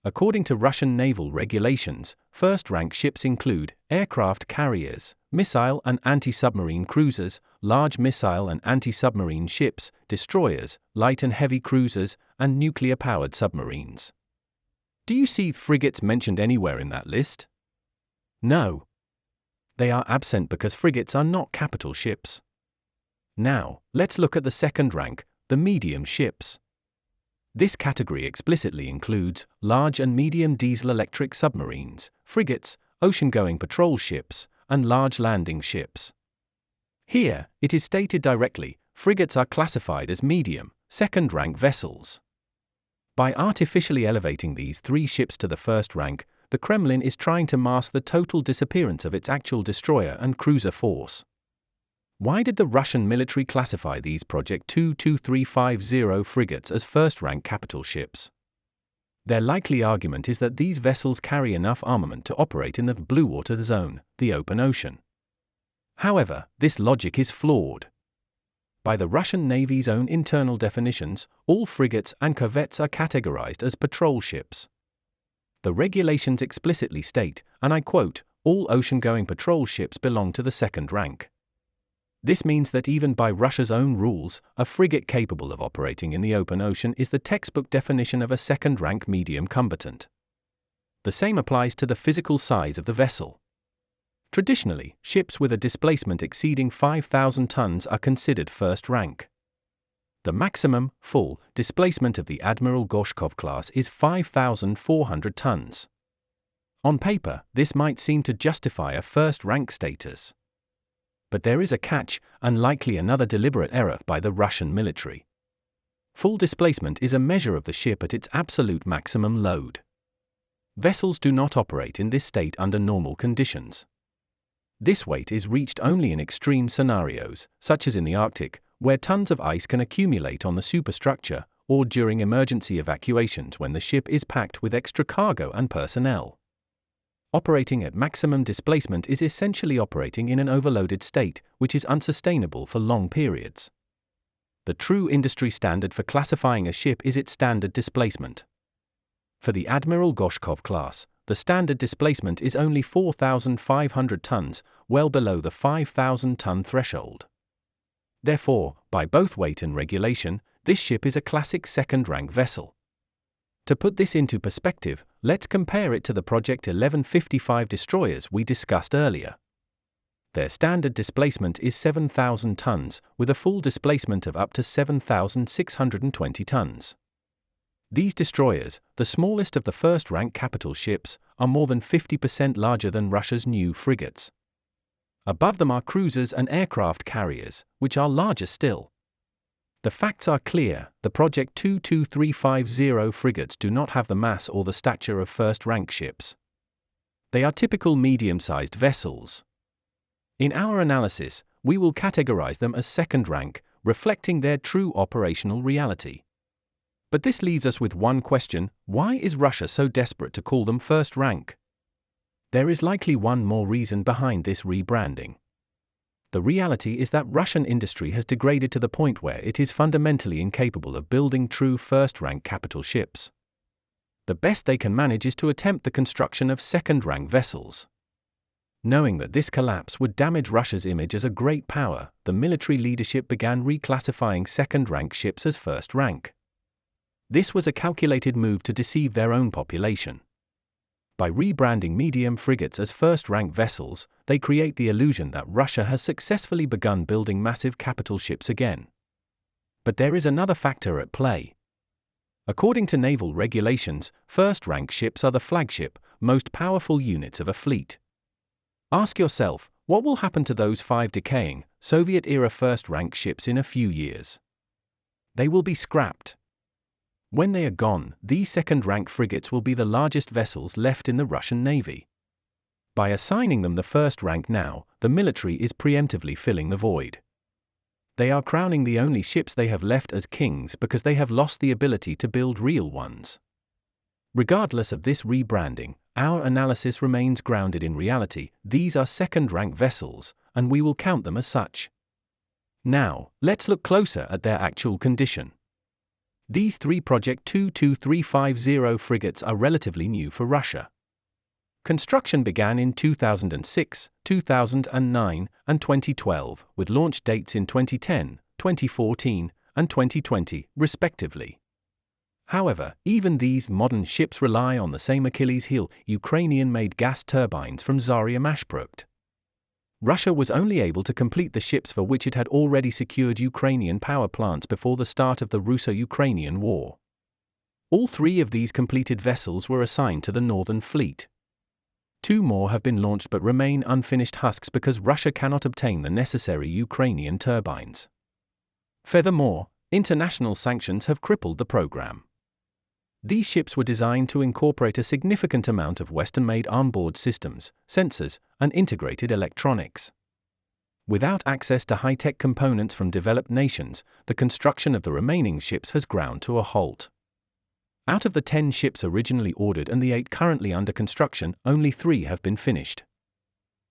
According to Russian naval regulations, first-rank ships include aircraft carriers, missile and anti-submarine cruisers, large missile and anti-submarine ships, destroyers, light and heavy cruisers, and nuclear-powered submarines. Do you see frigates mentioned anywhere in that list? No. They are absent because frigates are not capital ships. Now, let's look at the second rank, the medium ships. This category explicitly includes large and medium diesel-electric submarines, frigates, ocean-going patrol ships, and large landing ships. Here, it is stated directly, frigates are classified as medium, second-rank vessels. By artificially elevating these three ships to the first rank, the Kremlin is trying to mask the total disappearance of its actual destroyer and cruiser force. Why did the Russian military classify these Project 22350 frigates as first-rank capital ships? Their likely argument is that these vessels carry enough armament to operate in the blue water zone, the open ocean. However, this logic is flawed. By the Russian Navy's own internal definitions, all frigates and corvettes are categorized as patrol ships. The regulations explicitly state, and I quote, all ocean-going patrol ships belong to the second rank. This means that even by Russia's own rules, a frigate capable of operating in the open ocean is the textbook definition of a second-rank medium combatant. The same applies to the physical size of the vessel. Traditionally, ships with a displacement exceeding 5,000 tons are considered first rank. The maximum, full, displacement of the Admiral Gorshkov-class is 5,400 tons. On paper, this might seem to justify a first-rank status. But there is a catch, and likely another deliberate error by the Russian military. Full displacement is a measure of the ship at its absolute maximum load. Vessels do not operate in this state under normal conditions. This weight is reached only in extreme scenarios, such as in the Arctic, where tons of ice can accumulate on the superstructure, or during emergency evacuations when the ship is packed with extra cargo and personnel. Operating at maximum displacement is essentially operating in an overloaded state, which is unsustainable for long periods. The true industry standard for classifying a ship is its standard displacement. For the Admiral Gorshkov-class, the standard displacement is only 4,500 tons, well below the 5,000-ton threshold. Therefore, by both weight and regulation, this ship is a classic second-rank vessel. To put this into perspective, let's compare it to the Project 1155 destroyers we discussed earlier. Their standard displacement is 7,000 tons, with a full displacement of up to 7,620 tons. These destroyers, the smallest of the first-rank capital ships, are more than 50% larger than Russia's new frigates. Above them are cruisers and aircraft carriers, which are larger still. The facts are clear, the Project 22350 frigates do not have the mass or the stature of first-rank ships. They are typical medium-sized vessels. In our analysis, we will categorize them as second-rank, reflecting their true operational reality. But this leaves us with one question: why is Russia so desperate to call them first-rank? There is likely one more reason behind this rebranding. The reality is that Russian industry has degraded to the point where it is fundamentally incapable of building true first-rank capital ships. The best they can manage is to attempt the construction of second-rank vessels. Knowing that this collapse would damage Russia's image as a great power, the military leadership began reclassifying second-rank ships as first-rank. This was a calculated move to deceive their own population. By rebranding medium frigates as first-rank vessels, they create the illusion that Russia has successfully begun building massive capital ships again. But there is another factor at play. According to naval regulations, first-rank ships are the flagship, most powerful units of a fleet. Ask yourself, what will happen to those 5 decaying, Soviet-era first-rank ships in a few years? They will be scrapped. When they are gone, these second-rank frigates will be the largest vessels left in the Russian Navy. By assigning them the first rank now, the military is preemptively filling the void. They are crowning the only ships they have left as kings because they have lost the ability to build real ones. Regardless of this rebranding, our analysis remains grounded in reality. These are second-rank vessels, and we will count them as such. Now, let's look closer at their actual condition. These 3 Project 22350 frigates are relatively new for Russia. Construction began in 2006, 2009, and 2012, with launch dates in 2010, 2014, and 2020, respectively. However, even these modern ships rely on the same Achilles heel, Ukrainian-made gas turbines from Zarya-Mashprokt. Russia was only able to complete the ships for which it had already secured Ukrainian power plants before the start of the Russo-Ukrainian War. All 3 of these completed vessels were assigned to the Northern Fleet. 2 more have been launched but remain unfinished husks because Russia cannot obtain the necessary Ukrainian turbines. Furthermore, international sanctions have crippled the program. These ships were designed to incorporate a significant amount of Western-made onboard systems, sensors, and integrated electronics. Without access to high-tech components from developed nations, the construction of the remaining ships has ground to a halt. Out of the 10 ships originally ordered and the 8 currently under construction, only 3 have been finished.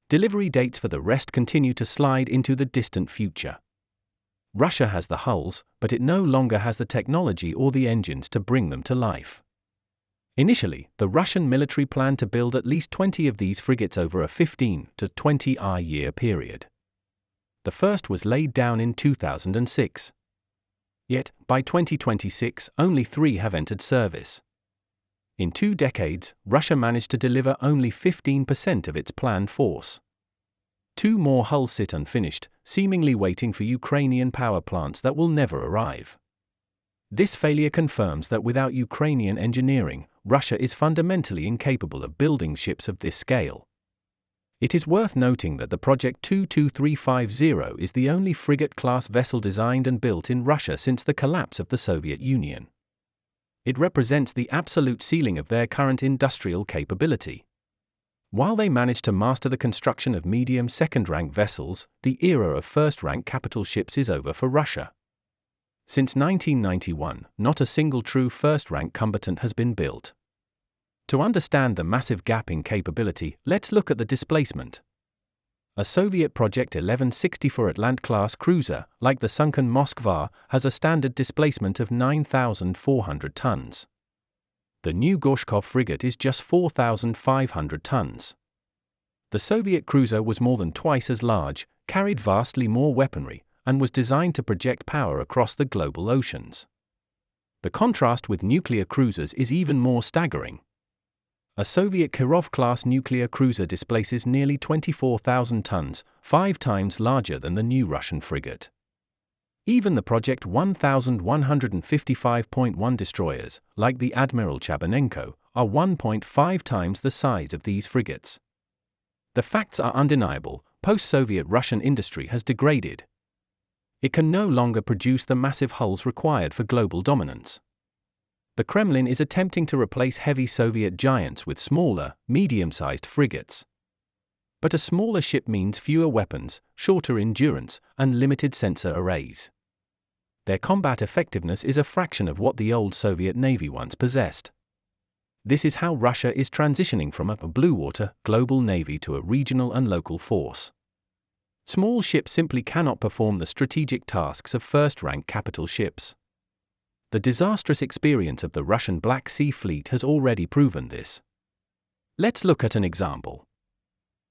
Delivery dates for the rest continue to slide into the distant future. Russia has the hulls, but it no longer has the technology or the engines to bring them to life. Initially, the Russian military planned to build at least 20 of these frigates over a 15 to 20-year period. The first was laid down in 2006. Yet, by 2026, only 3 have entered service. In 2 decades, Russia managed to deliver only 15% of its planned force. 2 more hulls sit unfinished, seemingly waiting for Ukrainian power plants that will never arrive. This failure confirms that without Ukrainian engineering, Russia is fundamentally incapable of building ships of this scale. It is worth noting that the Project 22350 is the only frigate-class vessel designed and built in Russia since the collapse of the Soviet Union. It represents the absolute ceiling of their current industrial capability. While they managed to master the construction of medium second-rank vessels, the era of first-rank capital ships is over for Russia. Since 1991, not a single true first-rank combatant has been built. To understand the massive gap in capability, let's look at the displacement. A Soviet Project 1164 Atlant-class cruiser, like the sunken Moskva, has a standard displacement of 9,400 tons. The new Gorshkov frigate is just 4,500 tons. The Soviet cruiser was more than twice as large, carried vastly more weaponry, and was designed to project power across the global oceans. The contrast with nuclear cruisers is even more staggering. A Soviet Kirov-class nuclear cruiser displaces nearly 24,000 tons, 5 times larger than the new Russian frigate. Even the Project 1155.1 destroyers, like the Admiral Chabanenko, are 1.5 times the size of these frigates. The facts are undeniable: post-Soviet Russian industry has degraded. It can no longer produce the massive hulls required for global dominance. The Kremlin is attempting to replace heavy Soviet giants with smaller, medium-sized frigates. But a smaller ship means fewer weapons, shorter endurance, and limited sensor arrays. Their combat effectiveness is a fraction of what the old Soviet Navy once possessed. This is how Russia is transitioning from a blue-water, global navy to a regional and local force. Small ships simply cannot perform the strategic tasks of first-rank capital ships. The disastrous experience of the Russian Black Sea Fleet has already proven this. Let's look at an example.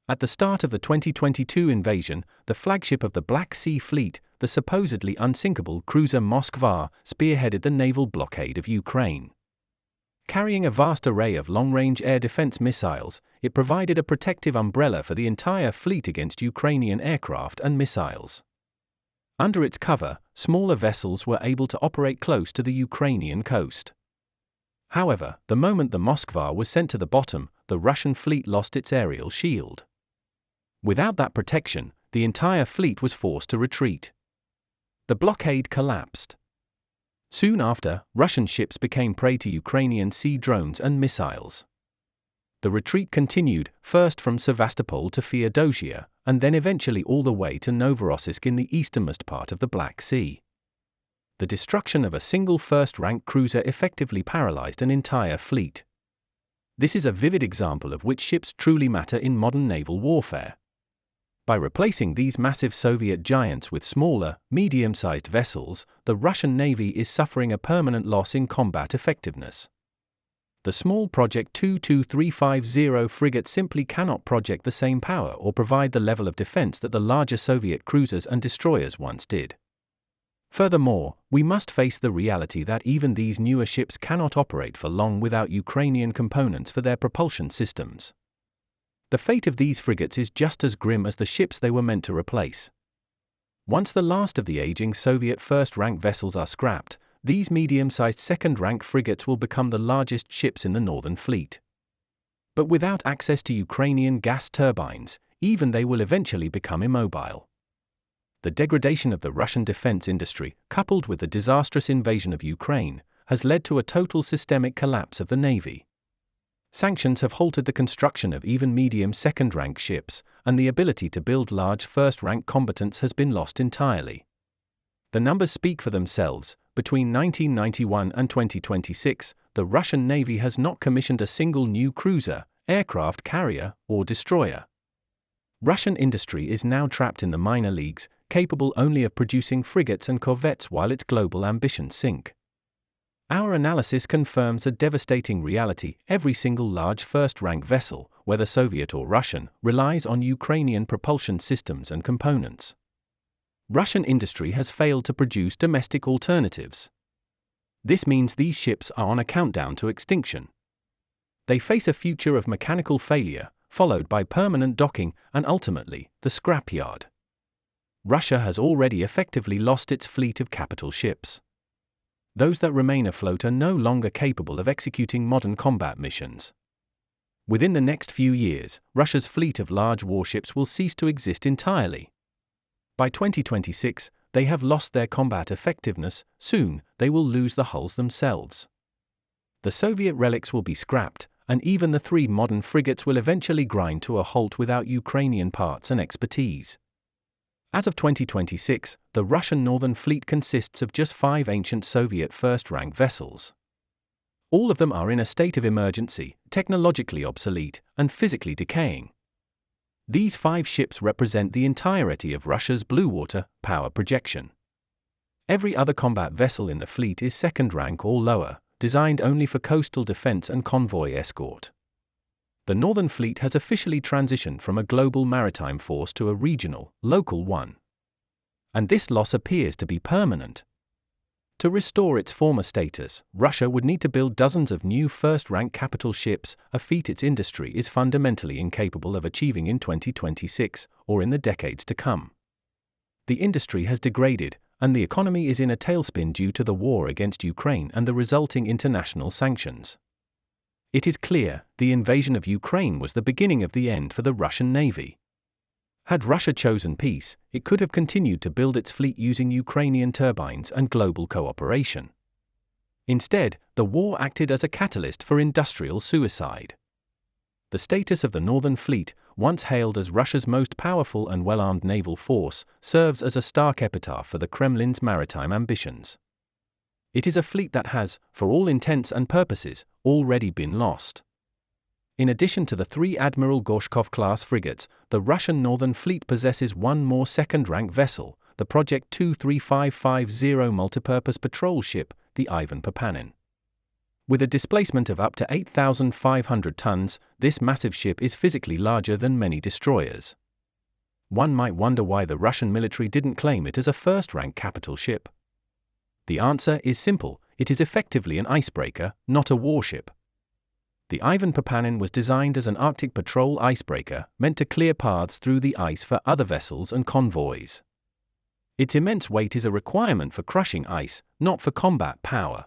At the start of the 2022 invasion, the flagship of the Black Sea Fleet, the supposedly unsinkable cruiser Moskva, spearheaded the naval blockade of Ukraine. Carrying a vast array of long-range air defense missiles, it provided a protective umbrella for the entire fleet against Ukrainian aircraft and missiles. Under its cover, smaller vessels were able to operate close to the Ukrainian coast. However, the moment the Moskva was sent to the bottom, the Russian fleet lost its aerial shield. Without that protection, the entire fleet was forced to retreat. The blockade collapsed. Soon after, Russian ships became prey to Ukrainian sea drones and missiles. The retreat continued, first from Sevastopol to Feodosia, and then eventually all the way to Novorossiysk in the easternmost part of the Black Sea. The destruction of a single first-rank cruiser effectively paralyzed an entire fleet. This is a vivid example of which ships truly matter in modern naval warfare. By replacing these massive Soviet giants with smaller, medium-sized vessels, the Russian Navy is suffering a permanent loss in combat effectiveness. The small Project 22350 frigate simply cannot project the same power or provide the level of defense that the larger Soviet cruisers and destroyers once did. Furthermore, we must face the reality that even these newer ships cannot operate for long without Ukrainian components for their propulsion systems. The fate of these frigates is just as grim as the ships they were meant to replace. Once the last of the aging Soviet first-rank vessels are scrapped, these medium-sized second-rank frigates will become the largest ships in the Northern Fleet. But without access to Ukrainian gas turbines, even they will eventually become immobile. The degradation of the Russian defense industry, coupled with the disastrous invasion of Ukraine, has led to a total systemic collapse of the Navy. Sanctions have halted the construction of even medium second-rank ships, and the ability to build large first-rank combatants has been lost entirely. The numbers speak for themselves. Between 1991 and 2026, the Russian Navy has not commissioned a single new cruiser, aircraft carrier, or destroyer. Russian industry is now trapped in the minor leagues, capable only of producing frigates and corvettes while its global ambitions sink. Our analysis confirms a devastating reality: every single large first-rank vessel, whether Soviet or Russian, relies on Ukrainian propulsion systems and components. Russian industry has failed to produce domestic alternatives. This means these ships are on a countdown to extinction. They face a future of mechanical failure, followed by permanent docking and ultimately, the scrapyard. Russia has already effectively lost its fleet of capital ships. Those that remain afloat are no longer capable of executing modern combat missions. Within the next few years, Russia's fleet of large warships will cease to exist entirely. By 2026, they have lost their combat effectiveness. Soon, they will lose the hulls themselves. The Soviet relics will be scrapped, and even the 3 modern frigates will eventually grind to a halt without Ukrainian parts and expertise. As of 2026, the Russian Northern Fleet consists of just 5 ancient Soviet first-rank vessels. All of them are in a state of emergency, technologically obsolete, and physically decaying. These 5 ships represent the entirety of Russia's blue water power projection. Every other combat vessel in the fleet is second rank or lower, designed only for coastal defense and convoy escort. The Northern Fleet has officially transitioned from a global maritime force to a regional, local one. And this loss appears to be permanent. To restore its former status, Russia would need to build dozens of new first-rank capital ships, a feat its industry is fundamentally incapable of achieving in 2026 or in the decades to come. The industry has degraded, and the economy is in a tailspin due to the war against Ukraine and the resulting international sanctions. It is clear, the invasion of Ukraine was the beginning of the end for the Russian Navy. Had Russia chosen peace, it could have continued to build its fleet using Ukrainian turbines and global cooperation. Instead, the war acted as a catalyst for industrial suicide. The status of the Northern Fleet, once hailed as Russia's most powerful and well-armed naval force, serves as a stark epitaph for the Kremlin's maritime ambitions. It is a fleet that has, for all intents and purposes, already been lost. In addition to the 3 Admiral Gorshkov-class frigates, the Russian Northern Fleet possesses one more second-rank vessel, the Project 23550 multipurpose patrol ship, the Ivan Papanin. With a displacement of up to 8,500 tons, this massive ship is physically larger than many destroyers. One might wonder why the Russian military didn't claim it as a first-rank capital ship. The answer is simple: it is effectively an icebreaker, not a warship. The Ivan Papanin was designed as an Arctic patrol icebreaker, meant to clear paths through the ice for other vessels and convoys. Its immense weight is a requirement for crushing ice, not for combat power.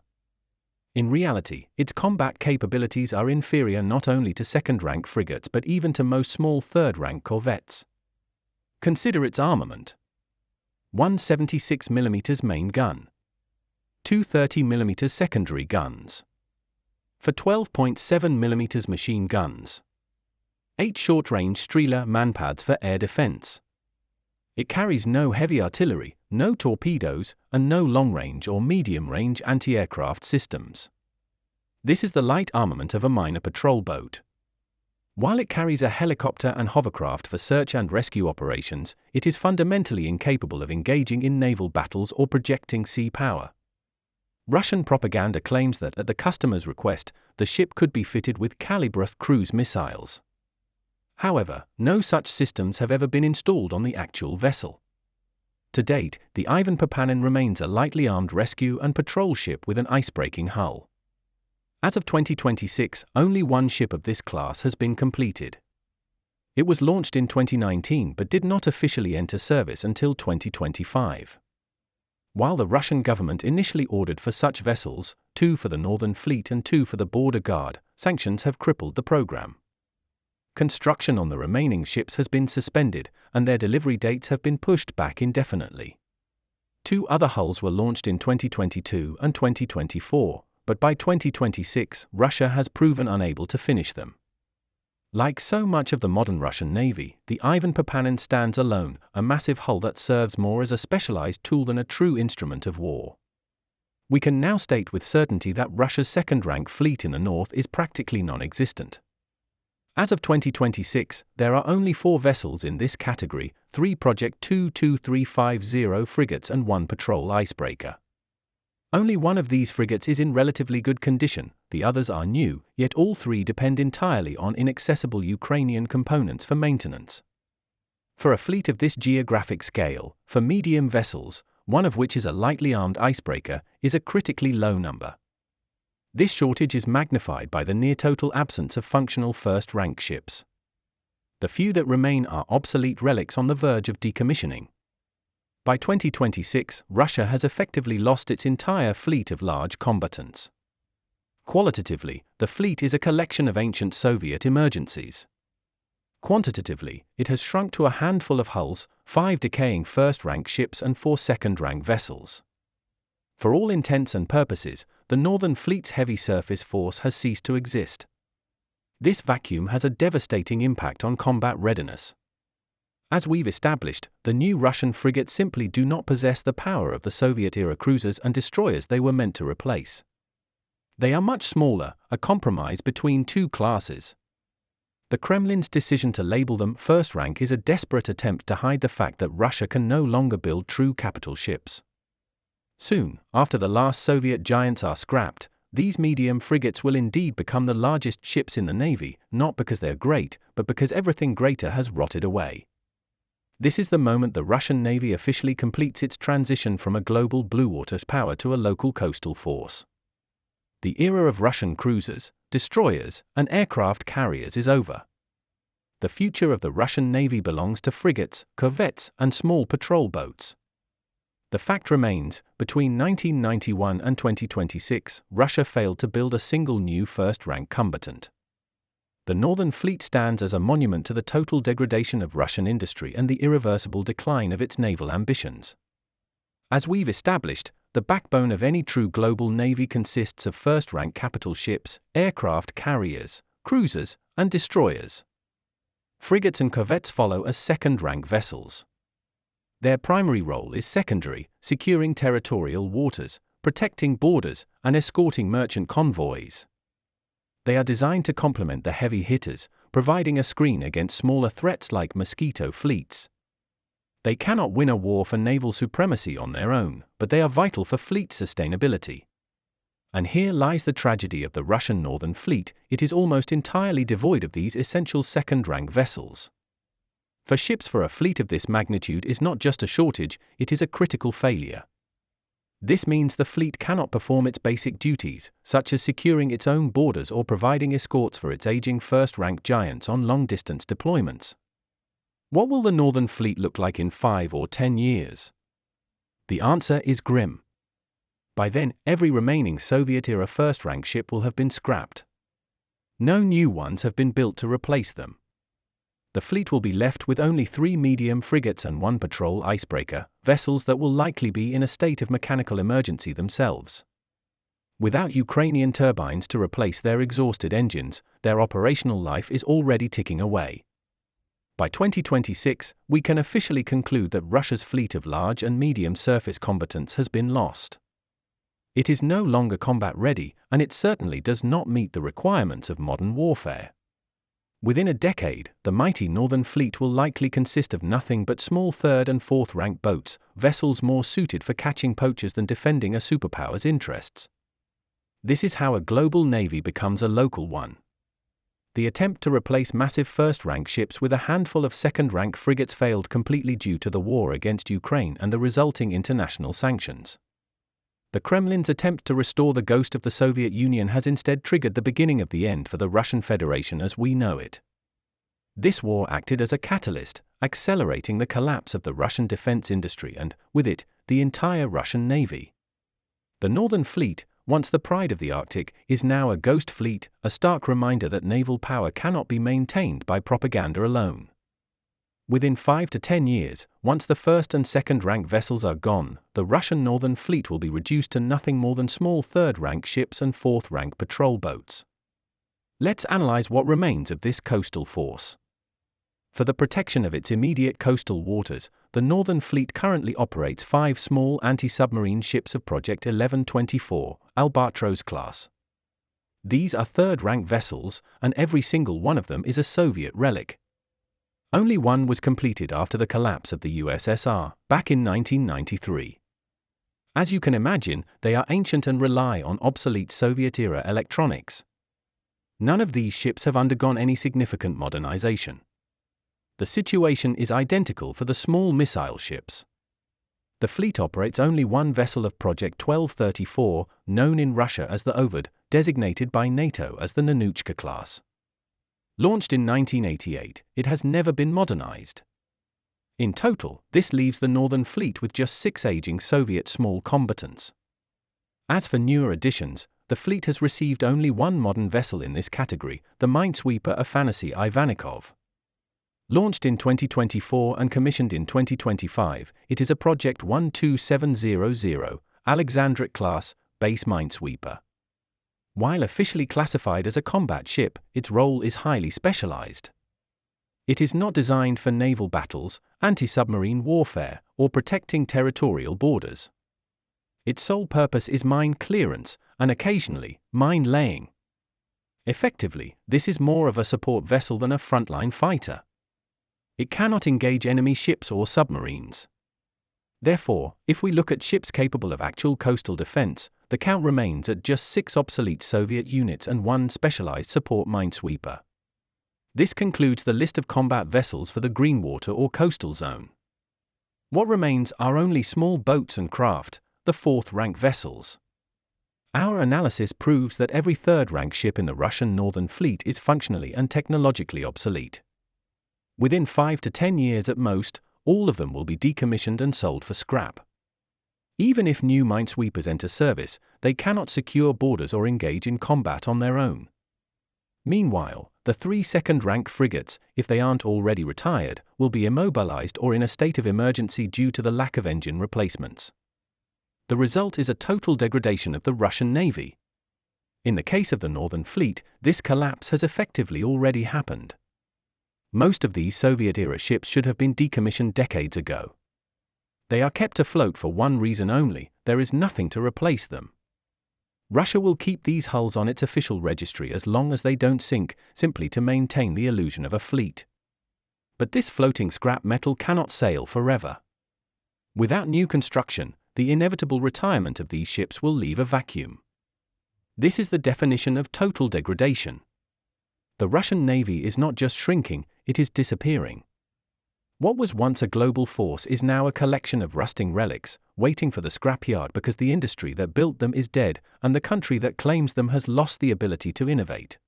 In reality, its combat capabilities are inferior not only to second-rank frigates but even to most small third-rank corvettes. Consider its armament. 1 76mm main gun. 2 30mm secondary guns. 4 12.7mm machine guns. 8 short-range Strela manpads for air defense. It carries no heavy artillery, no torpedoes, and no long-range or medium-range anti-aircraft systems. This is the light armament of a minor patrol boat. While it carries a helicopter and hovercraft for search and rescue operations, it is fundamentally incapable of engaging in naval battles or projecting sea power. Russian propaganda claims that at the customer's request, the ship could be fitted with Kalibr cruise missiles. However, no such systems have ever been installed on the actual vessel. To date, the Ivan Papanin remains a lightly armed rescue and patrol ship with an ice-breaking hull. As of 2026, only one ship of this class has been completed. It was launched in 2019 but did not officially enter service until 2025. While the Russian government initially ordered for such vessels, 2 for the Northern Fleet and 2 for the Border Guard, sanctions have crippled the program. Construction on the remaining ships has been suspended, and their delivery dates have been pushed back indefinitely. 2 other hulls were launched in 2022 and 2024, but by 2026, Russia has proven unable to finish them. Like so much of the modern Russian Navy, the Ivan Papanin stands alone, a massive hull that serves more as a specialized tool than a true instrument of war. We can now state with certainty that Russia's second-rank fleet in the north is practically non-existent. As of 2026, there are only 4 vessels in this category, 3 Project 22350 frigates and 1 patrol icebreaker. Only one of these frigates is in relatively good condition, the others are new, yet all 3 depend entirely on inaccessible Ukrainian components for maintenance. For a fleet of this geographic scale, for medium vessels, one of which is a lightly armed icebreaker, is a critically low number. This shortage is magnified by the near-total absence of functional first-rank ships. The few that remain are obsolete relics on the verge of decommissioning. By 2026, Russia has effectively lost its entire fleet of large combatants. Qualitatively, the fleet is a collection of ancient Soviet emergencies. Quantitatively, it has shrunk to a handful of hulls, 5 decaying first-rank ships and 4 second-rank vessels. For all intents and purposes, the Northern Fleet's heavy surface force has ceased to exist. This vacuum has a devastating impact on combat readiness. As we've established, the new Russian frigates simply do not possess the power of the Soviet-era cruisers and destroyers they were meant to replace. They are much smaller, a compromise between 2 classes. The Kremlin's decision to label them first rank is a desperate attempt to hide the fact that Russia can no longer build true capital ships. Soon, after the last Soviet giants are scrapped, these medium frigates will indeed become the largest ships in the Navy, not because they're great, but because everything greater has rotted away. This is the moment the Russian Navy officially completes its transition from a global blue water power to a local coastal force. The era of Russian cruisers, destroyers, and aircraft carriers is over. The future of the Russian Navy belongs to frigates, corvettes, and small patrol boats. The fact remains, between 1991 and 2026, Russia failed to build a single new first-rank combatant. The Northern Fleet stands as a monument to the total degradation of Russian industry and the irreversible decline of its naval ambitions. As we've established, the backbone of any true global navy consists of first-rank capital ships, aircraft carriers, cruisers, and destroyers. Frigates and corvettes follow as second-rank vessels. Their primary role is secondary, securing territorial waters, protecting borders, and escorting merchant convoys. They are designed to complement the heavy hitters, providing a screen against smaller threats like mosquito fleets. They cannot win a war for naval supremacy on their own, but they are vital for fleet sustainability. And here lies the tragedy of the Russian Northern Fleet, it is almost entirely devoid of these essential second-rank vessels. For ships for a fleet of this magnitude is not just a shortage, it is a critical failure. This means the fleet cannot perform its basic duties, such as securing its own borders or providing escorts for its aging first-rank giants on long-distance deployments. What will the Northern Fleet look like in 5 or 10 years? The answer is grim. By then, every remaining Soviet-era first-rank ship will have been scrapped. No new ones have been built to replace them. The fleet will be left with only 3 medium frigates and 1 patrol icebreaker, vessels that will likely be in a state of mechanical emergency themselves. Without Ukrainian turbines to replace their exhausted engines, their operational life is already ticking away. By 2026, we can officially conclude that Russia's fleet of large and medium surface combatants has been lost. It is no longer combat ready, and it certainly does not meet the requirements of modern warfare. Within a decade, the mighty Northern Fleet will likely consist of nothing but small 3rd and 4th rank boats, vessels more suited for catching poachers than defending a superpower's interests. This is how a global navy becomes a local one. The attempt to replace massive first-rank ships with a handful of second-rank frigates failed completely due to the war against Ukraine and the resulting international sanctions. The Kremlin's attempt to restore the ghost of the Soviet Union has instead triggered the beginning of the end for the Russian Federation as we know it. This war acted as a catalyst, accelerating the collapse of the Russian defense industry and, with it, the entire Russian Navy. The Northern Fleet, once the pride of the Arctic, is now a ghost fleet, a stark reminder that naval power cannot be maintained by propaganda alone. Within 5 to 10 years, once the first and second rank vessels are gone, the Russian Northern Fleet will be reduced to nothing more than small third-rank ships and fourth-rank patrol boats. Let's analyze what remains of this coastal force. For the protection of its immediate coastal waters, the Northern Fleet currently operates 5 small anti-submarine ships of Project 1124, Albatros-class. These are third-rank vessels, and every single one of them is a Soviet relic. Only one was completed after the collapse of the USSR, back in 1993. As you can imagine, they are ancient and rely on obsolete Soviet-era electronics. None of these ships have undergone any significant modernization. The situation is identical for the small missile ships. The fleet operates only one vessel of Project 1234, known in Russia as the Ovid, designated by NATO as the Nanuchka-class. Launched in 1988, it has never been modernized. In total, this leaves the Northern Fleet with just 6 aging Soviet small combatants. As for newer additions, the fleet has received only one modern vessel in this category, the minesweeper Afanasy Ivanikov. Launched in 2024 and commissioned in 2025, it is a Project 12700, Alexandrik-class, base minesweeper. While officially classified as a combat ship, its role is highly specialized. It is not designed for naval battles, anti-submarine warfare, or protecting territorial borders. Its sole purpose is mine clearance, and occasionally, mine laying. Effectively, this is more of a support vessel than a frontline fighter. It cannot engage enemy ships or submarines. Therefore, if we look at ships capable of actual coastal defense, the count remains at just 6 obsolete Soviet units and 1 specialized support minesweeper. This concludes the list of combat vessels for the Greenwater or coastal zone. What remains are only small boats and craft, the fourth-rank vessels. Our analysis proves that every third-rank ship in the Russian Northern Fleet is functionally and technologically obsolete. Within 5 to 10 years at most, all of them will be decommissioned and sold for scrap. Even if new minesweepers enter service, they cannot secure borders or engage in combat on their own. Meanwhile, the 3 second-rank frigates, if they aren't already retired, will be immobilized or in a state of emergency due to the lack of engine replacements. The result is a total degradation of the Russian Navy. In the case of the Northern Fleet, this collapse has effectively already happened. Most of these Soviet-era ships should have been decommissioned decades ago. They are kept afloat for one reason only: there is nothing to replace them. Russia will keep these hulls on its official registry as long as they don't sink, simply to maintain the illusion of a fleet. But this floating scrap metal cannot sail forever. Without new construction, the inevitable retirement of these ships will leave a vacuum. This is the definition of total degradation. The Russian Navy is not just shrinking, it is disappearing. What was once a global force is now a collection of rusting relics, waiting for the scrapyard because the industry that built them is dead, and the country that claims them has lost the ability to innovate.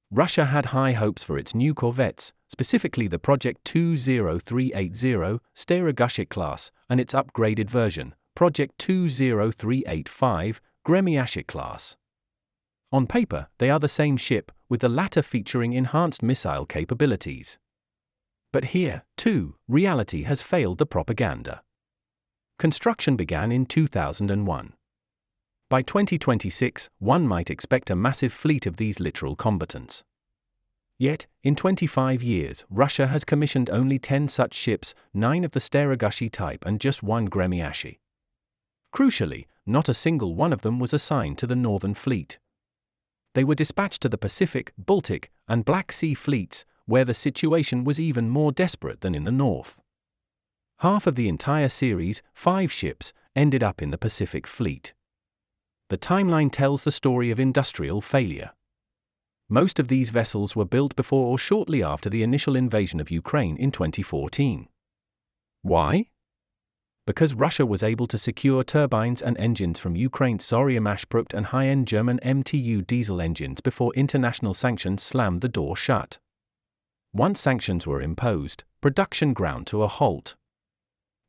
Russia had high hopes for its new corvettes, specifically the Project 20380 Steregushchiy-class, and its upgraded version, Project 20385 Gremyashchiy-class. On paper, they are the same ship, with the latter featuring enhanced missile capabilities. But here, too, reality has failed the propaganda. Construction began in 2001. By 2026, one might expect a massive fleet of these literal combatants. Yet, in 25 years, Russia has commissioned only 10 such ships, 9 of the Steregushchiy type and just 1 Gremyashchiy. Crucially, not a single one of them was assigned to the Northern Fleet. They were dispatched to the Pacific, Baltic, and Black Sea fleets, where the situation was even more desperate than in the north. Half of the entire series, 5 ships, ended up in the Pacific Fleet. The timeline tells the story of industrial failure. Most of these vessels were built before or shortly after the initial invasion of Ukraine in 2014. Why? Because Russia was able to secure turbines and engines from Ukraine's Sovremenny-class and high-end German MTU diesel engines before international sanctions slammed the door shut. Once sanctions were imposed, production ground to a halt.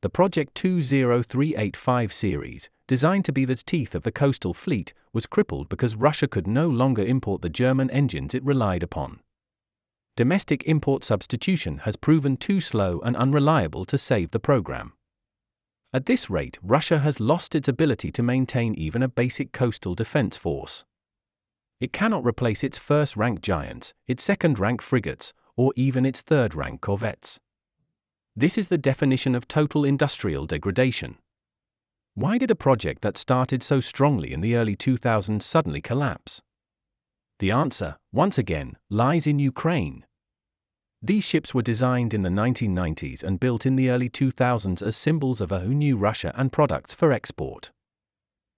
The Project 20385 series, designed to be the teeth of the coastal fleet, was crippled because Russia could no longer import the German engines it relied upon. Domestic import substitution has proven too slow and unreliable to save the program. At this rate, Russia has lost its ability to maintain even a basic coastal defense force. It cannot replace its first-rank giants, its second-rank frigates, or even its third-rank corvettes. This is the definition of total industrial degradation. Why did a project that started so strongly in the early 2000s suddenly collapse? The answer, once again, lies in Ukraine. These ships were designed in the 1990s and built in the early 2000s as symbols of a new Russia and products for export.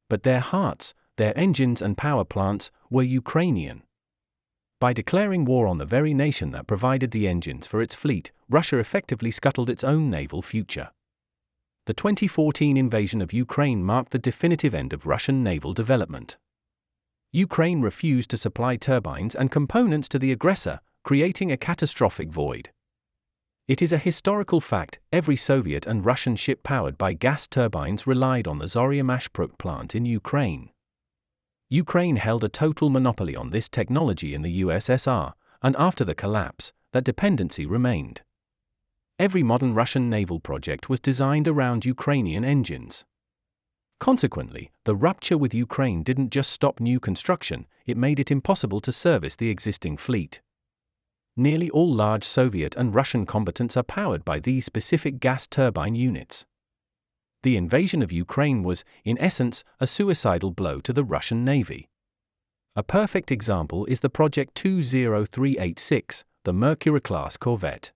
But their hearts, their engines and power plants, were Ukrainian. By declaring war on the very nation that provided the engines for its fleet, Russia effectively scuttled its own naval future. The 2014 invasion of Ukraine marked the definitive end of Russian naval development. Ukraine refused to supply turbines and components to the aggressor, creating a catastrophic void. It is a historical fact, every Soviet and Russian ship powered by gas turbines relied on the Sovremenny-class plant in Ukraine. Ukraine held a total monopoly on this technology in the USSR, and after the collapse, that dependency remained. Every modern Russian naval project was designed around Ukrainian engines. Consequently, the rupture with Ukraine didn't just stop new construction, it made it impossible to service the existing fleet. Nearly all large Soviet and Russian combatants are powered by these specific gas turbine units. The invasion of Ukraine was, in essence, a suicidal blow to the Russian Navy. A perfect example is the Project 20386, the Mercury-class corvette.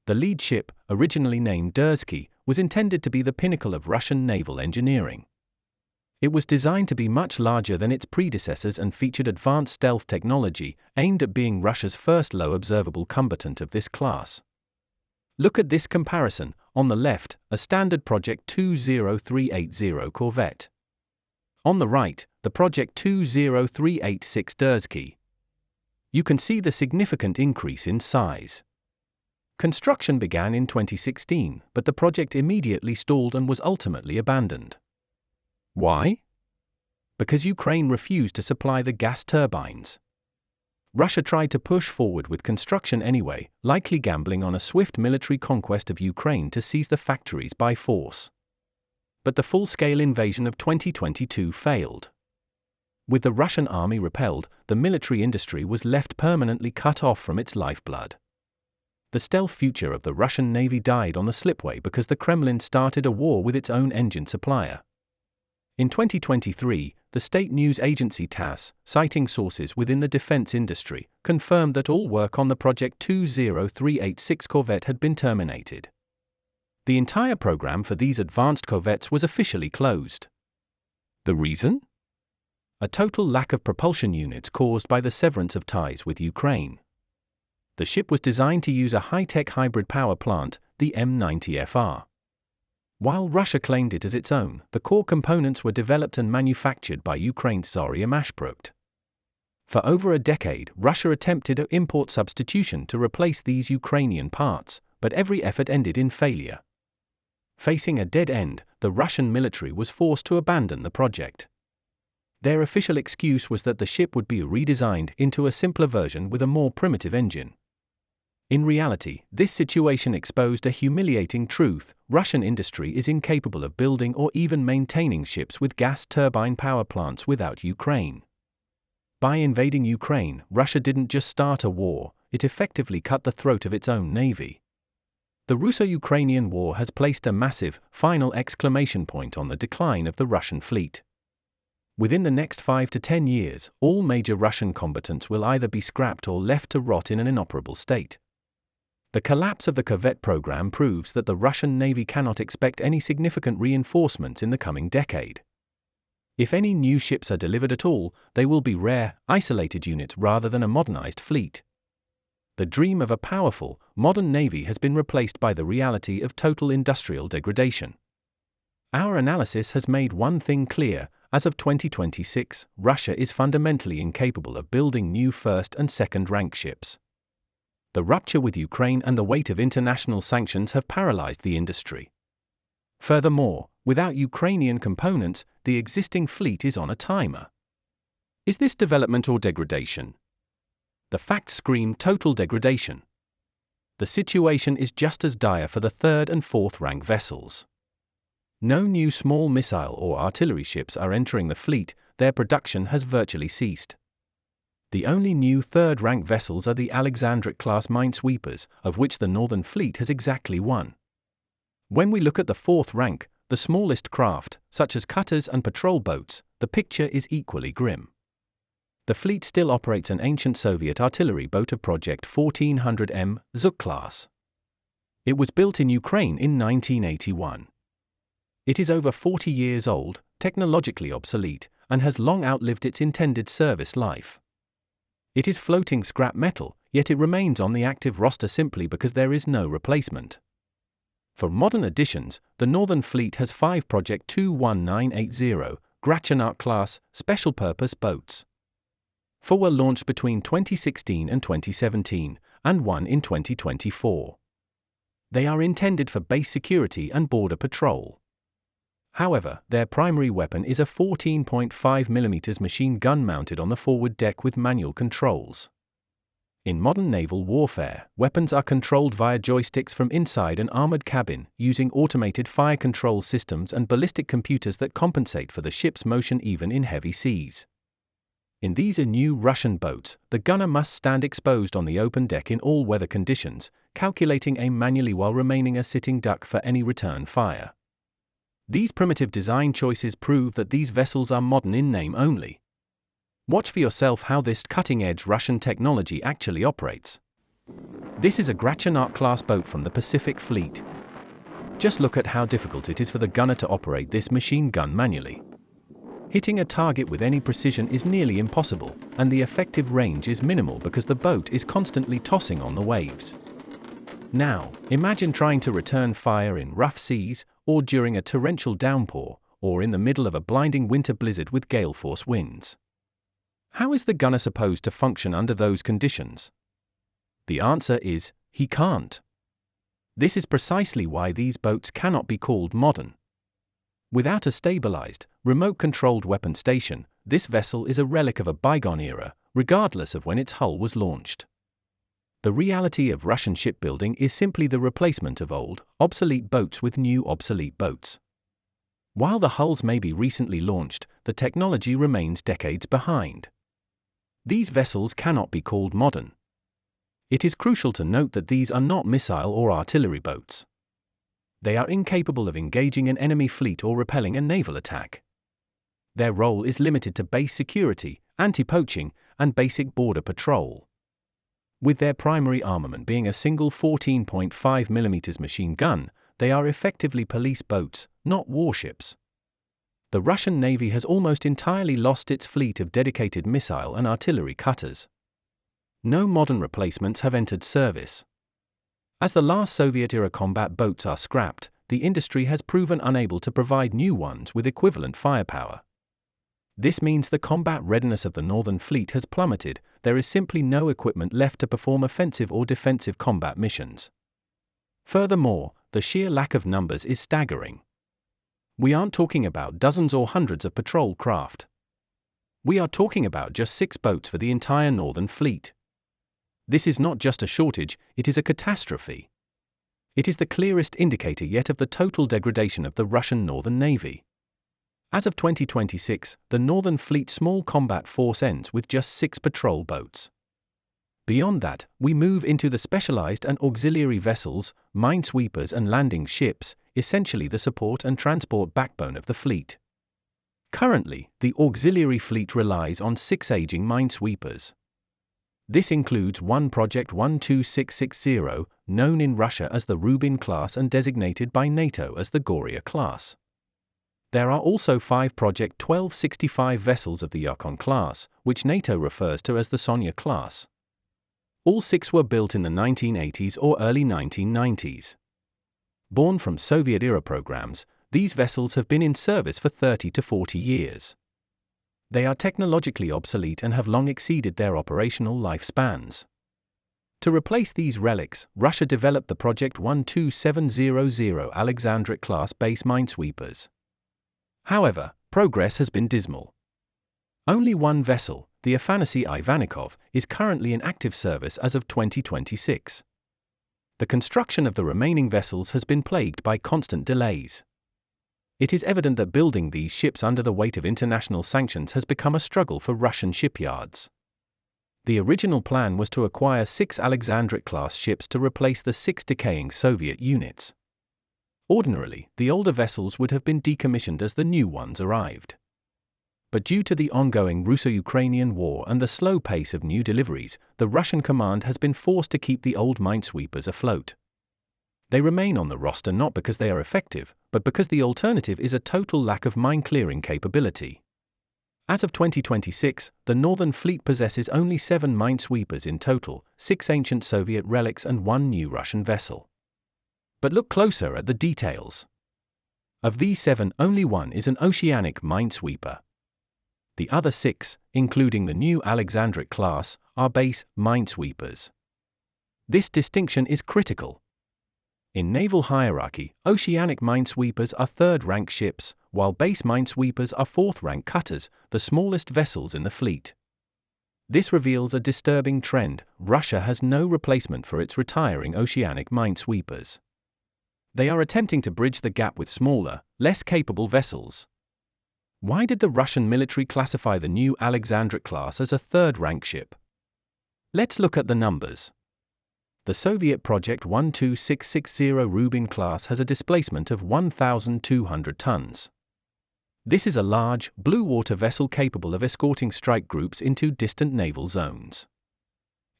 The lead ship, originally named Decay, was intended to be the pinnacle of Russian naval engineering. It was designed to be much larger than its predecessors and featured advanced stealth technology, aimed at being Russia's first low-observable combatant of this class. Look at this comparison, on the left, a standard Project 20380 corvette. On the right, the Project 20386 Decay. You can see the significant increase in size. Construction began in 2016, but the project immediately stalled and was ultimately abandoned. Why? Because Ukraine refused to supply the gas turbines. Russia tried to push forward with construction anyway, likely gambling on a swift military conquest of Ukraine to seize the factories by force. But the full-scale invasion of 2022 failed. With the Russian army repelled, the military industry was left permanently cut off from its lifeblood. The stealth future of the Russian Navy died on the slipway because the Kremlin started a war with its own engine supplier. In 2023, the state news agency TASS, citing sources within the defense industry, confirmed that all work on the Project 20386 corvette had been terminated. The entire program for these advanced corvettes was officially closed. The reason? A total lack of propulsion units caused by the severance of ties with Ukraine. The ship was designed to use a high-tech hybrid power plant, the M90FR. While Russia claimed it as its own, the core components were developed and manufactured by Ukraine's Sovremenny-class. For over a decade, Russia attempted an import substitution to replace these Ukrainian parts, but every effort ended in failure. Facing a dead end, the Russian military was forced to abandon the project. Their official excuse was that the ship would be redesigned into a simpler version with a more primitive engine. In reality, this situation exposed a humiliating truth: Russian industry is incapable of building or even maintaining ships with gas turbine power plants without Ukraine. By invading Ukraine, Russia didn't just start a war, it effectively cut the throat of its own navy. The Russo-Ukrainian War has placed a massive, final exclamation point on the decline of the Russian fleet. Within the next 5 to 10 years, all major Russian combatants will either be scrapped or left to rot in an inoperable state. The collapse of the corvette program proves that the Russian Navy cannot expect any significant reinforcements in the coming decade. If any new ships are delivered at all, they will be rare, isolated units rather than a modernized fleet. The dream of a powerful, modern navy has been replaced by the reality of total industrial degradation. Our analysis has made one thing clear: as of 2026, Russia is fundamentally incapable of building new first and second rank ships. The rupture with Ukraine and the weight of international sanctions have paralyzed the industry. Furthermore, without Ukrainian components, the existing fleet is on a timer. Is this development or degradation? The facts scream total degradation. The situation is just as dire for the third and fourth rank vessels. No new small missile or artillery ships are entering the fleet, their production has virtually ceased. The only new third-rank vessels are the Alexandric-class minesweepers, of which the Northern Fleet has exactly one. When we look at the fourth rank, the smallest craft, such as cutters and patrol boats, the picture is equally grim. The fleet still operates an ancient Soviet artillery boat of Project 1400M, Zuk-class. It was built in Ukraine in 1981. It is over 40 years old, technologically obsolete, and has long outlived its intended service life. It is floating scrap metal, yet it remains on the active roster simply because there is no replacement. For modern additions, the Northern Fleet has 5 Project 21980, Grachanok-class, special-purpose boats. 4 were launched between 2016 and 2017, and 1 in 2024. They are intended for base security and border patrol. However, their primary weapon is a 14.5mm machine gun mounted on the forward deck with manual controls. In modern naval warfare, weapons are controlled via joysticks from inside an armored cabin, using automated fire control systems and ballistic computers that compensate for the ship's motion even in heavy seas. In these new Russian boats, the gunner must stand exposed on the open deck in all weather conditions, calculating aim manually while remaining a sitting duck for any return fire. These primitive design choices prove that these vessels are modern in name only. Watch for yourself how this cutting-edge Russian technology actually operates. This is a Grachanok-class boat from the Pacific Fleet. Just look at how difficult it is for the gunner to operate this machine gun manually. Hitting a target with any precision is nearly impossible, and the effective range is minimal because the boat is constantly tossing on the waves. Now, imagine trying to return fire in rough seas, or during a torrential downpour, or in the middle of a blinding winter blizzard with gale-force winds. How is the gunner supposed to function under those conditions? The answer is, he can't. This is precisely why these boats cannot be called modern. Without a stabilized, remote-controlled weapon station, this vessel is a relic of a bygone era, regardless of when its hull was launched. The reality of Russian shipbuilding is simply the replacement of old, obsolete boats with new obsolete boats. While the hulls may be recently launched, the technology remains decades behind. These vessels cannot be called modern. It is crucial to note that these are not missile or artillery boats. They are incapable of engaging an enemy fleet or repelling a naval attack. Their role is limited to base security, anti-poaching, and basic border patrol. With their primary armament being a single 14.5mm machine gun, they are effectively police boats, not warships. The Russian Navy has almost entirely lost its fleet of dedicated missile and artillery cutters. No modern replacements have entered service. As the last Soviet-era combat boats are scrapped, the industry has proven unable to provide new ones with equivalent firepower. This means the combat readiness of the Northern Fleet has plummeted. There is simply no equipment left to perform offensive or defensive combat missions. Furthermore, the sheer lack of numbers is staggering. We aren't talking about dozens or hundreds of patrol craft. We are talking about just 6 boats for the entire Northern Fleet. This is not just a shortage, it is a catastrophe. It is the clearest indicator yet of the total degradation of the Russian Northern Navy. As of 2026, the Northern Fleet small combat force ends with just 6 patrol boats. Beyond that, we move into the specialized and auxiliary vessels, minesweepers and landing ships, essentially the support and transport backbone of the fleet. Currently, the auxiliary fleet relies on 6 aging minesweepers. This includes one Project 12660, known in Russia as the Rubin-class and designated by NATO as the Gorshkov-class. There are also 5 Project 1265 vessels of the Yukon-class, which NATO refers to as the Sonya-class. All 6 were built in the 1980s or early 1990s. Born from Soviet-era programs, these vessels have been in service for 30 to 40 years. They are technologically obsolete and have long exceeded their operational lifespans. To replace these relics, Russia developed the Project 12700 Alexandric-class base minesweepers. However, progress has been dismal. Only one vessel, the Afanasy Ivanikov, is currently in active service as of 2026. The construction of the remaining vessels has been plagued by constant delays. It is evident that building these ships under the weight of international sanctions has become a struggle for Russian shipyards. The original plan was to acquire 6 Alexandric-class ships to replace the 6 decaying Soviet units. Ordinarily, the older vessels would have been decommissioned as the new ones arrived. But due to the ongoing Russo-Ukrainian war and the slow pace of new deliveries, the Russian command has been forced to keep the old minesweepers afloat. They remain on the roster not because they are effective, but because the alternative is a total lack of mine-clearing capability. As of 2026, the Northern Fleet possesses only 7 minesweepers in total, 6 ancient Soviet relics and 1 new Russian vessel. But look closer at the details. Of these 7, only 1 is an oceanic minesweeper. The other 6, including the new Alexandric class, are base minesweepers. This distinction is critical. In naval hierarchy, oceanic minesweepers are third-rank ships, while base minesweepers are fourth-rank cutters, the smallest vessels in the fleet. This reveals a disturbing trend: Russia has no replacement for its retiring oceanic minesweepers. They are attempting to bridge the gap with smaller, less capable vessels. Why did the Russian military classify the new Alexandric class as a third-rank ship? Let's look at the numbers. The Soviet Project 12660 Rubin class has a displacement of 1,200 tons. This is a large, blue-water vessel capable of escorting strike groups into distant naval zones.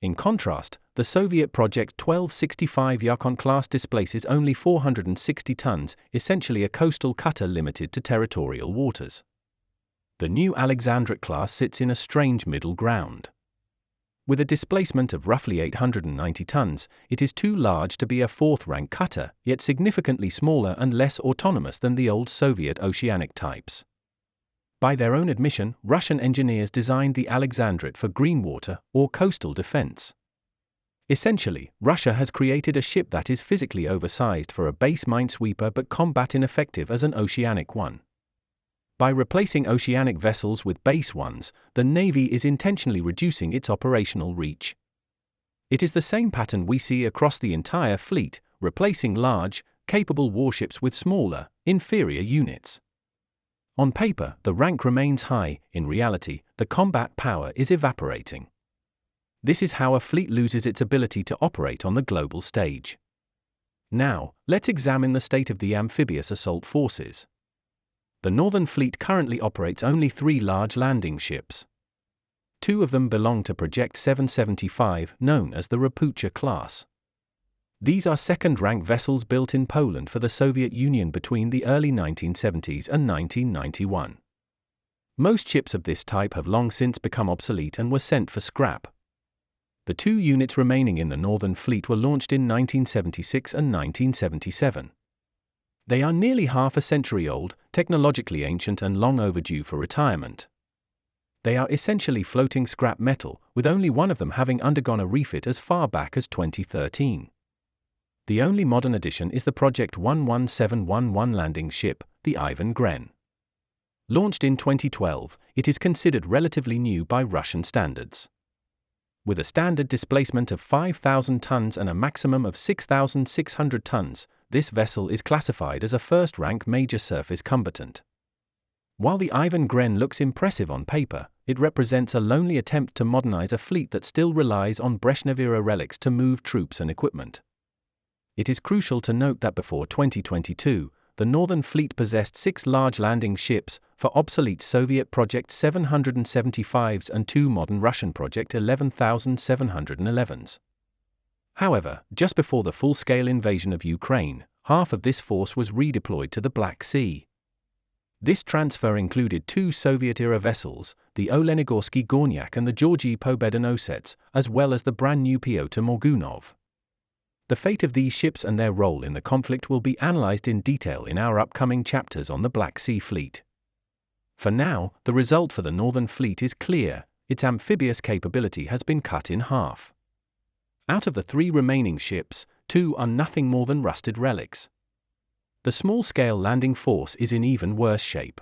In contrast, the Soviet Project 1265 Yukon class displaces only 460 tons, essentially a coastal cutter limited to territorial waters. The new Alexandric class sits in a strange middle ground. With a displacement of roughly 890 tons, it is too large to be a fourth-rank cutter, yet significantly smaller and less autonomous than the old Soviet oceanic types. By their own admission, Russian engineers designed the Alexandrit for green water or coastal defense. Essentially, Russia has created a ship that is physically oversized for a base minesweeper but combat ineffective as an oceanic one. By replacing oceanic vessels with base ones, the Navy is intentionally reducing its operational reach. It is the same pattern we see across the entire fleet, replacing large, capable warships with smaller, inferior units. On paper, the rank remains high; in reality, the combat power is evaporating. This is how a fleet loses its ability to operate on the global stage. Now, let's examine the state of the amphibious assault forces. The Northern Fleet currently operates only 3 large landing ships. 2 of them belong to Project 775, known as the Ropucha-class. These are second-rank vessels built in Poland for the Soviet Union between the early 1970s and 1991. Most ships of this type have long since become obsolete and were sent for scrap. The 2 units remaining in the Northern Fleet were launched in 1976 and 1977. They are nearly half a century old, technologically ancient and long overdue for retirement. They are essentially floating scrap metal, with only one of them having undergone a refit as far back as 2013. The only modern addition is the Project 11711 landing ship, the Ivan Gren. Launched in 2012, it is considered relatively new by Russian standards. With a standard displacement of 5,000 tons and a maximum of 6,600 tons, this vessel is classified as a first-rank major surface combatant. While the Ivan Gren looks impressive on paper, it represents a lonely attempt to modernize a fleet that still relies on Brezhnev-era relics to move troops and equipment. It is crucial to note that before 2022, the Northern Fleet possessed 6 large landing ships for obsolete Soviet Project 775s and 2 modern Russian Project 11,711s. However, just before the full-scale invasion of Ukraine, half of this force was redeployed to the Black Sea. This transfer included 2 Soviet-era vessels, the Olenigorsky Gornyak and the Georgy Pobedonosets, as well as the brand-new Pyotr Morgunov. The fate of these ships and their role in the conflict will be analyzed in detail in our upcoming chapters on the Black Sea Fleet. For now, the result for the Northern Fleet is clear: its amphibious capability has been cut in half. Out of the 3 remaining ships, 2 are nothing more than rusted relics. The small-scale landing force is in even worse shape.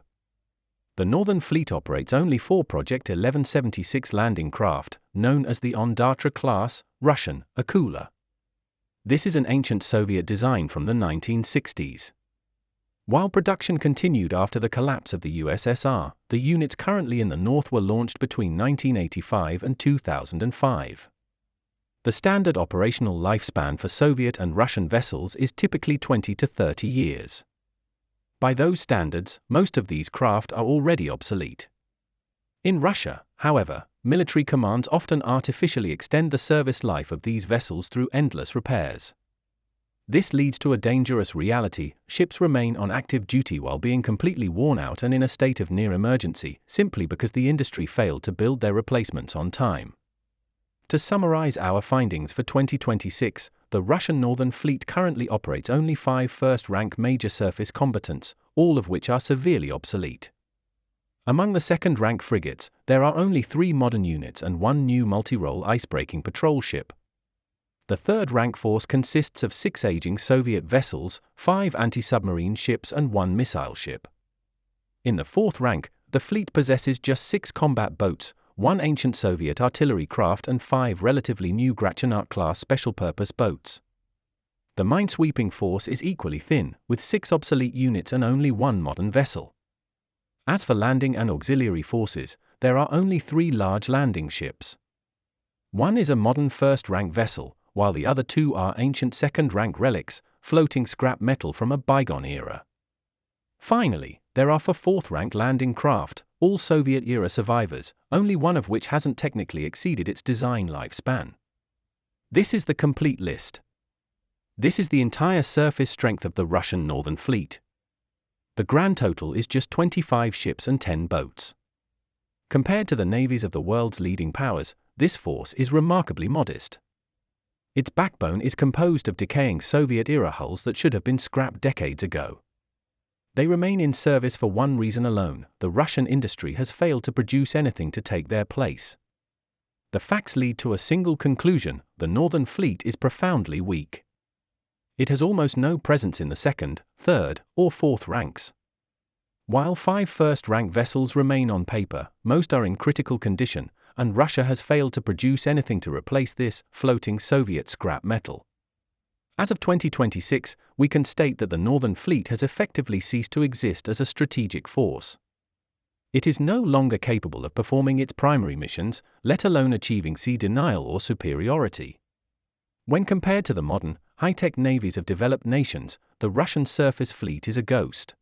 The Northern Fleet operates only 4 Project 1176 landing craft, known as the Ondatra-class, Russian, Akula. This is an ancient Soviet design from the 1960s. While production continued after the collapse of the USSR, the units currently in the North were launched between 1985 and 2005. The standard operational lifespan for Soviet and Russian vessels is typically 20 to 30 years. By those standards, most of these craft are already obsolete. In Russia, however, military commands often artificially extend the service life of these vessels through endless repairs. This leads to a dangerous reality: ships remain on active duty while being completely worn out and in a state of near emergency, simply because the industry failed to build their replacements on time. To summarize our findings for 2026, the Russian Northern Fleet currently operates only 5 first-rank major surface combatants, all of which are severely obsolete. Among the second-rank frigates, there are only 3 modern units and 1 new multi-role icebreaking patrol ship. The third-rank force consists of 6 aging Soviet vessels, 5 anti-submarine ships and 1 missile ship. In the fourth rank, the fleet possesses just 6 combat boats, 1 ancient Soviet artillery craft and 5 relatively new Nanuchka-class special-purpose boats. The minesweeping force is equally thin, with 6 obsolete units and only 1 modern vessel. As for landing and auxiliary forces, there are only 3 large landing ships. One is a modern first-rank vessel, while the other 2 are ancient second-rank relics, floating scrap metal from a bygone era. Finally, there are 4 fourth-rank landing craft, all Soviet-era survivors, only one of which hasn't technically exceeded its design lifespan. This is the complete list. This is the entire surface strength of the Russian Northern Fleet. The grand total is just 25 ships and 10 boats. Compared to the navies of the world's leading powers, this force is remarkably modest. Its backbone is composed of decaying Soviet-era hulls that should have been scrapped decades ago. They remain in service for one reason alone: the Russian industry has failed to produce anything to take their place. The facts lead to a single conclusion: the Northern Fleet is profoundly weak. It has almost no presence in the second, third, or fourth ranks. While 5 first-rank vessels remain on paper, most are in critical condition, and Russia has failed to produce anything to replace this floating Soviet scrap metal. As of 2026, we can state that the Northern Fleet has effectively ceased to exist as a strategic force. It is no longer capable of performing its primary missions, let alone achieving sea denial or superiority. When compared to the modern, high-tech navies of developed nations, the Russian surface fleet is a ghost.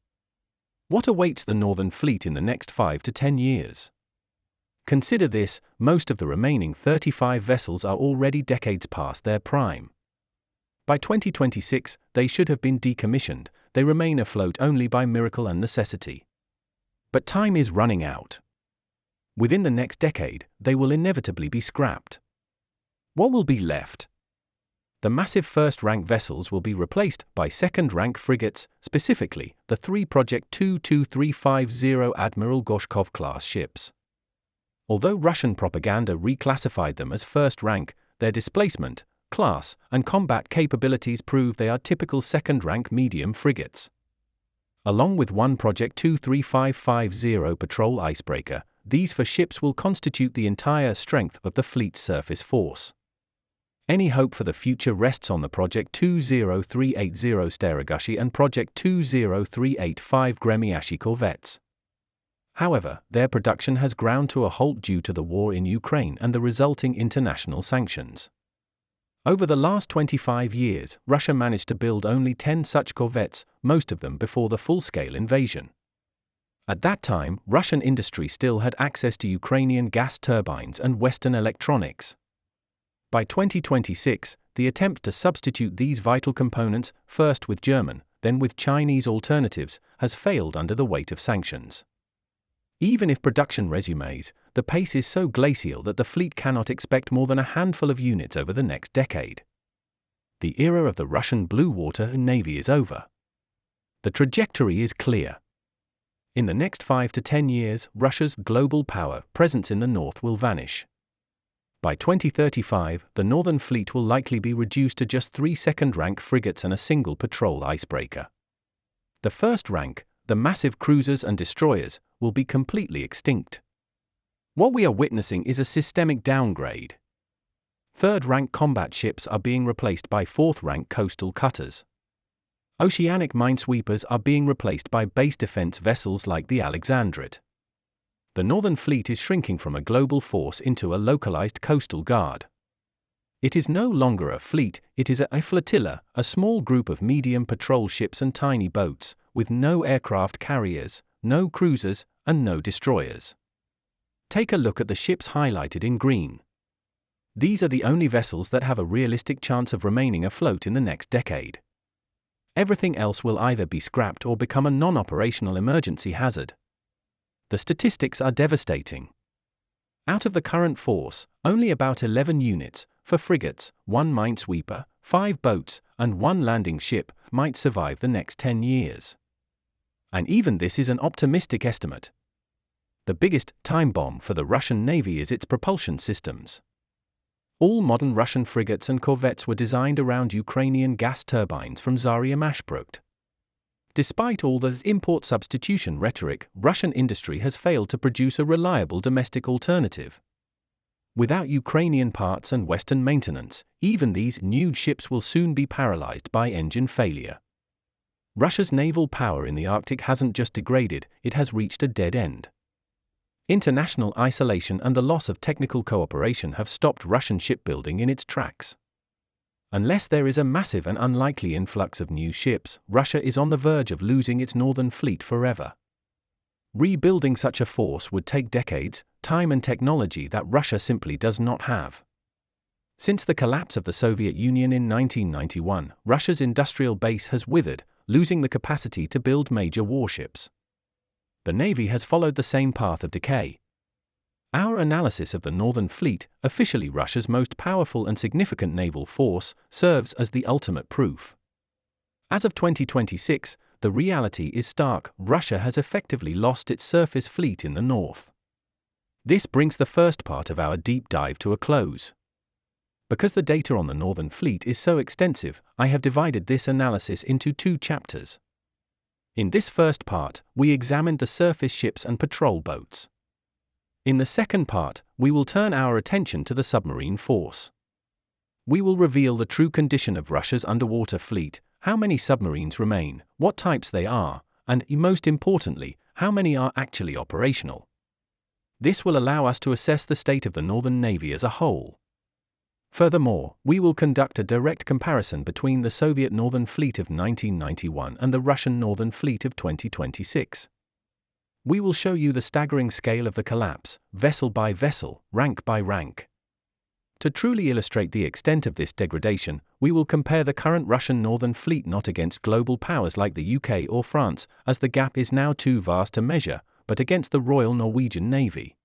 What awaits the Northern Fleet in the next 5 to 10 years? Consider this: most of the remaining 35 vessels are already decades past their prime. By 2026, they should have been decommissioned. They remain afloat only by miracle and necessity. But time is running out. Within the next decade, they will inevitably be scrapped. What will be left? The massive first-rank vessels will be replaced by second-rank frigates, specifically the 3 Project 22350 Admiral Gorshkov-class ships. Although Russian propaganda reclassified them as first-rank, their displacement, class, and combat capabilities prove they are typical second-rank medium frigates. Along with 1 Project 23550 patrol icebreaker, these 4 ships will constitute the entire strength of the fleet's surface force. Any hope for the future rests on the Project 20380 Steregushchiy and Project 20385 Gremyashi corvettes. However, their production has ground to a halt due to the war in Ukraine and the resulting international sanctions. Over the last 25 years, Russia managed to build only 10 such corvettes, most of them before the full-scale invasion. At that time, Russian industry still had access to Ukrainian gas turbines and Western electronics. By 2026, the attempt to substitute these vital components, first with German, then with Chinese alternatives, has failed under the weight of sanctions. Even if production resumes, the pace is so glacial that the fleet cannot expect more than a handful of units over the next decade. The era of the Russian blue water navy is over. The trajectory is clear. In the next 5 to 10 years, Russia's global power presence in the north will vanish. By 2035, the Northern Fleet will likely be reduced to just 3 second-rank frigates and a single patrol icebreaker. The first rank, the massive cruisers and destroyers, will be completely extinct. What we are witnessing is a systemic downgrade. Third-rank combat ships are being replaced by fourth-rank coastal cutters. Oceanic minesweepers are being replaced by base defense vessels like the Alexandrite. The Northern Fleet is shrinking from a global force into a localized coastal guard. It is no longer a fleet, it is a flotilla, a small group of medium patrol ships and tiny boats, with no aircraft carriers, no cruisers, and no destroyers. Take a look at the ships highlighted in green. These are the only vessels that have a realistic chance of remaining afloat in the next decade. Everything else will either be scrapped or become a non-operational emergency hazard. The statistics are devastating. Out of the current force, only about 11 units, for frigates, 1 minesweeper, 5 boats, and 1 landing ship, might survive the next 10 years. And even this is an optimistic estimate. The biggest time bomb for the Russian Navy is its propulsion systems. All modern Russian frigates and corvettes were designed around Ukrainian gas turbines from Zaria-Mashprokt. Despite all the import substitution rhetoric, Russian industry has failed to produce a reliable domestic alternative. Without Ukrainian parts and Western maintenance, even these new ships will soon be paralyzed by engine failure. Russia's naval power in the Arctic hasn't just degraded, it has reached a dead end. International isolation and the loss of technical cooperation have stopped Russian shipbuilding in its tracks. Unless there is a massive and unlikely influx of new ships, Russia is on the verge of losing its Northern Fleet forever. Rebuilding such a force would take decades, time and technology that Russia simply does not have. Since the collapse of the Soviet Union in 1991, Russia's industrial base has withered, losing the capacity to build major warships. The Navy has followed the same path of decay. Our analysis of the Northern Fleet, officially Russia's most powerful and significant naval force, serves as the ultimate proof. As of 2026, the reality is stark: Russia has effectively lost its surface fleet in the north. This brings the first part of our deep dive to a close. Because the data on the Northern Fleet is so extensive, I have divided this analysis into 2 chapters. In this first part, we examined the surface ships and patrol boats. In the second part, we will turn our attention to the submarine force. We will reveal the true condition of Russia's underwater fleet, how many submarines remain, what types they are, and, most importantly, how many are actually operational. This will allow us to assess the state of the Northern Navy as a whole. Furthermore, we will conduct a direct comparison between the Soviet Northern Fleet of 1991 and the Russian Northern Fleet of 2026. We will show you the staggering scale of the collapse, vessel by vessel, rank by rank. To truly illustrate the extent of this degradation, we will compare the current Russian Northern Fleet not against global powers like the UK or France, as the gap is now too vast to measure, but against the Royal Norwegian Navy.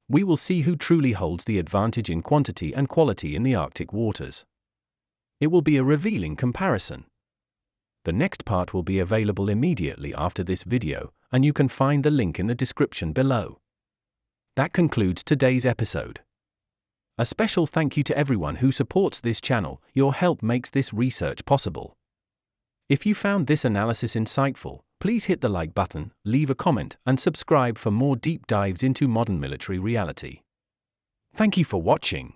We will see who truly holds the advantage in quantity and quality in the Arctic waters. It will be a revealing comparison. The next part will be available immediately after this video, and you can find the link in the description below. That concludes today's episode. A special thank you to everyone who supports this channel. Your help makes this research possible. If you found this analysis insightful, please hit the like button, leave a comment, and subscribe for more deep dives into modern military reality. Thank you for watching.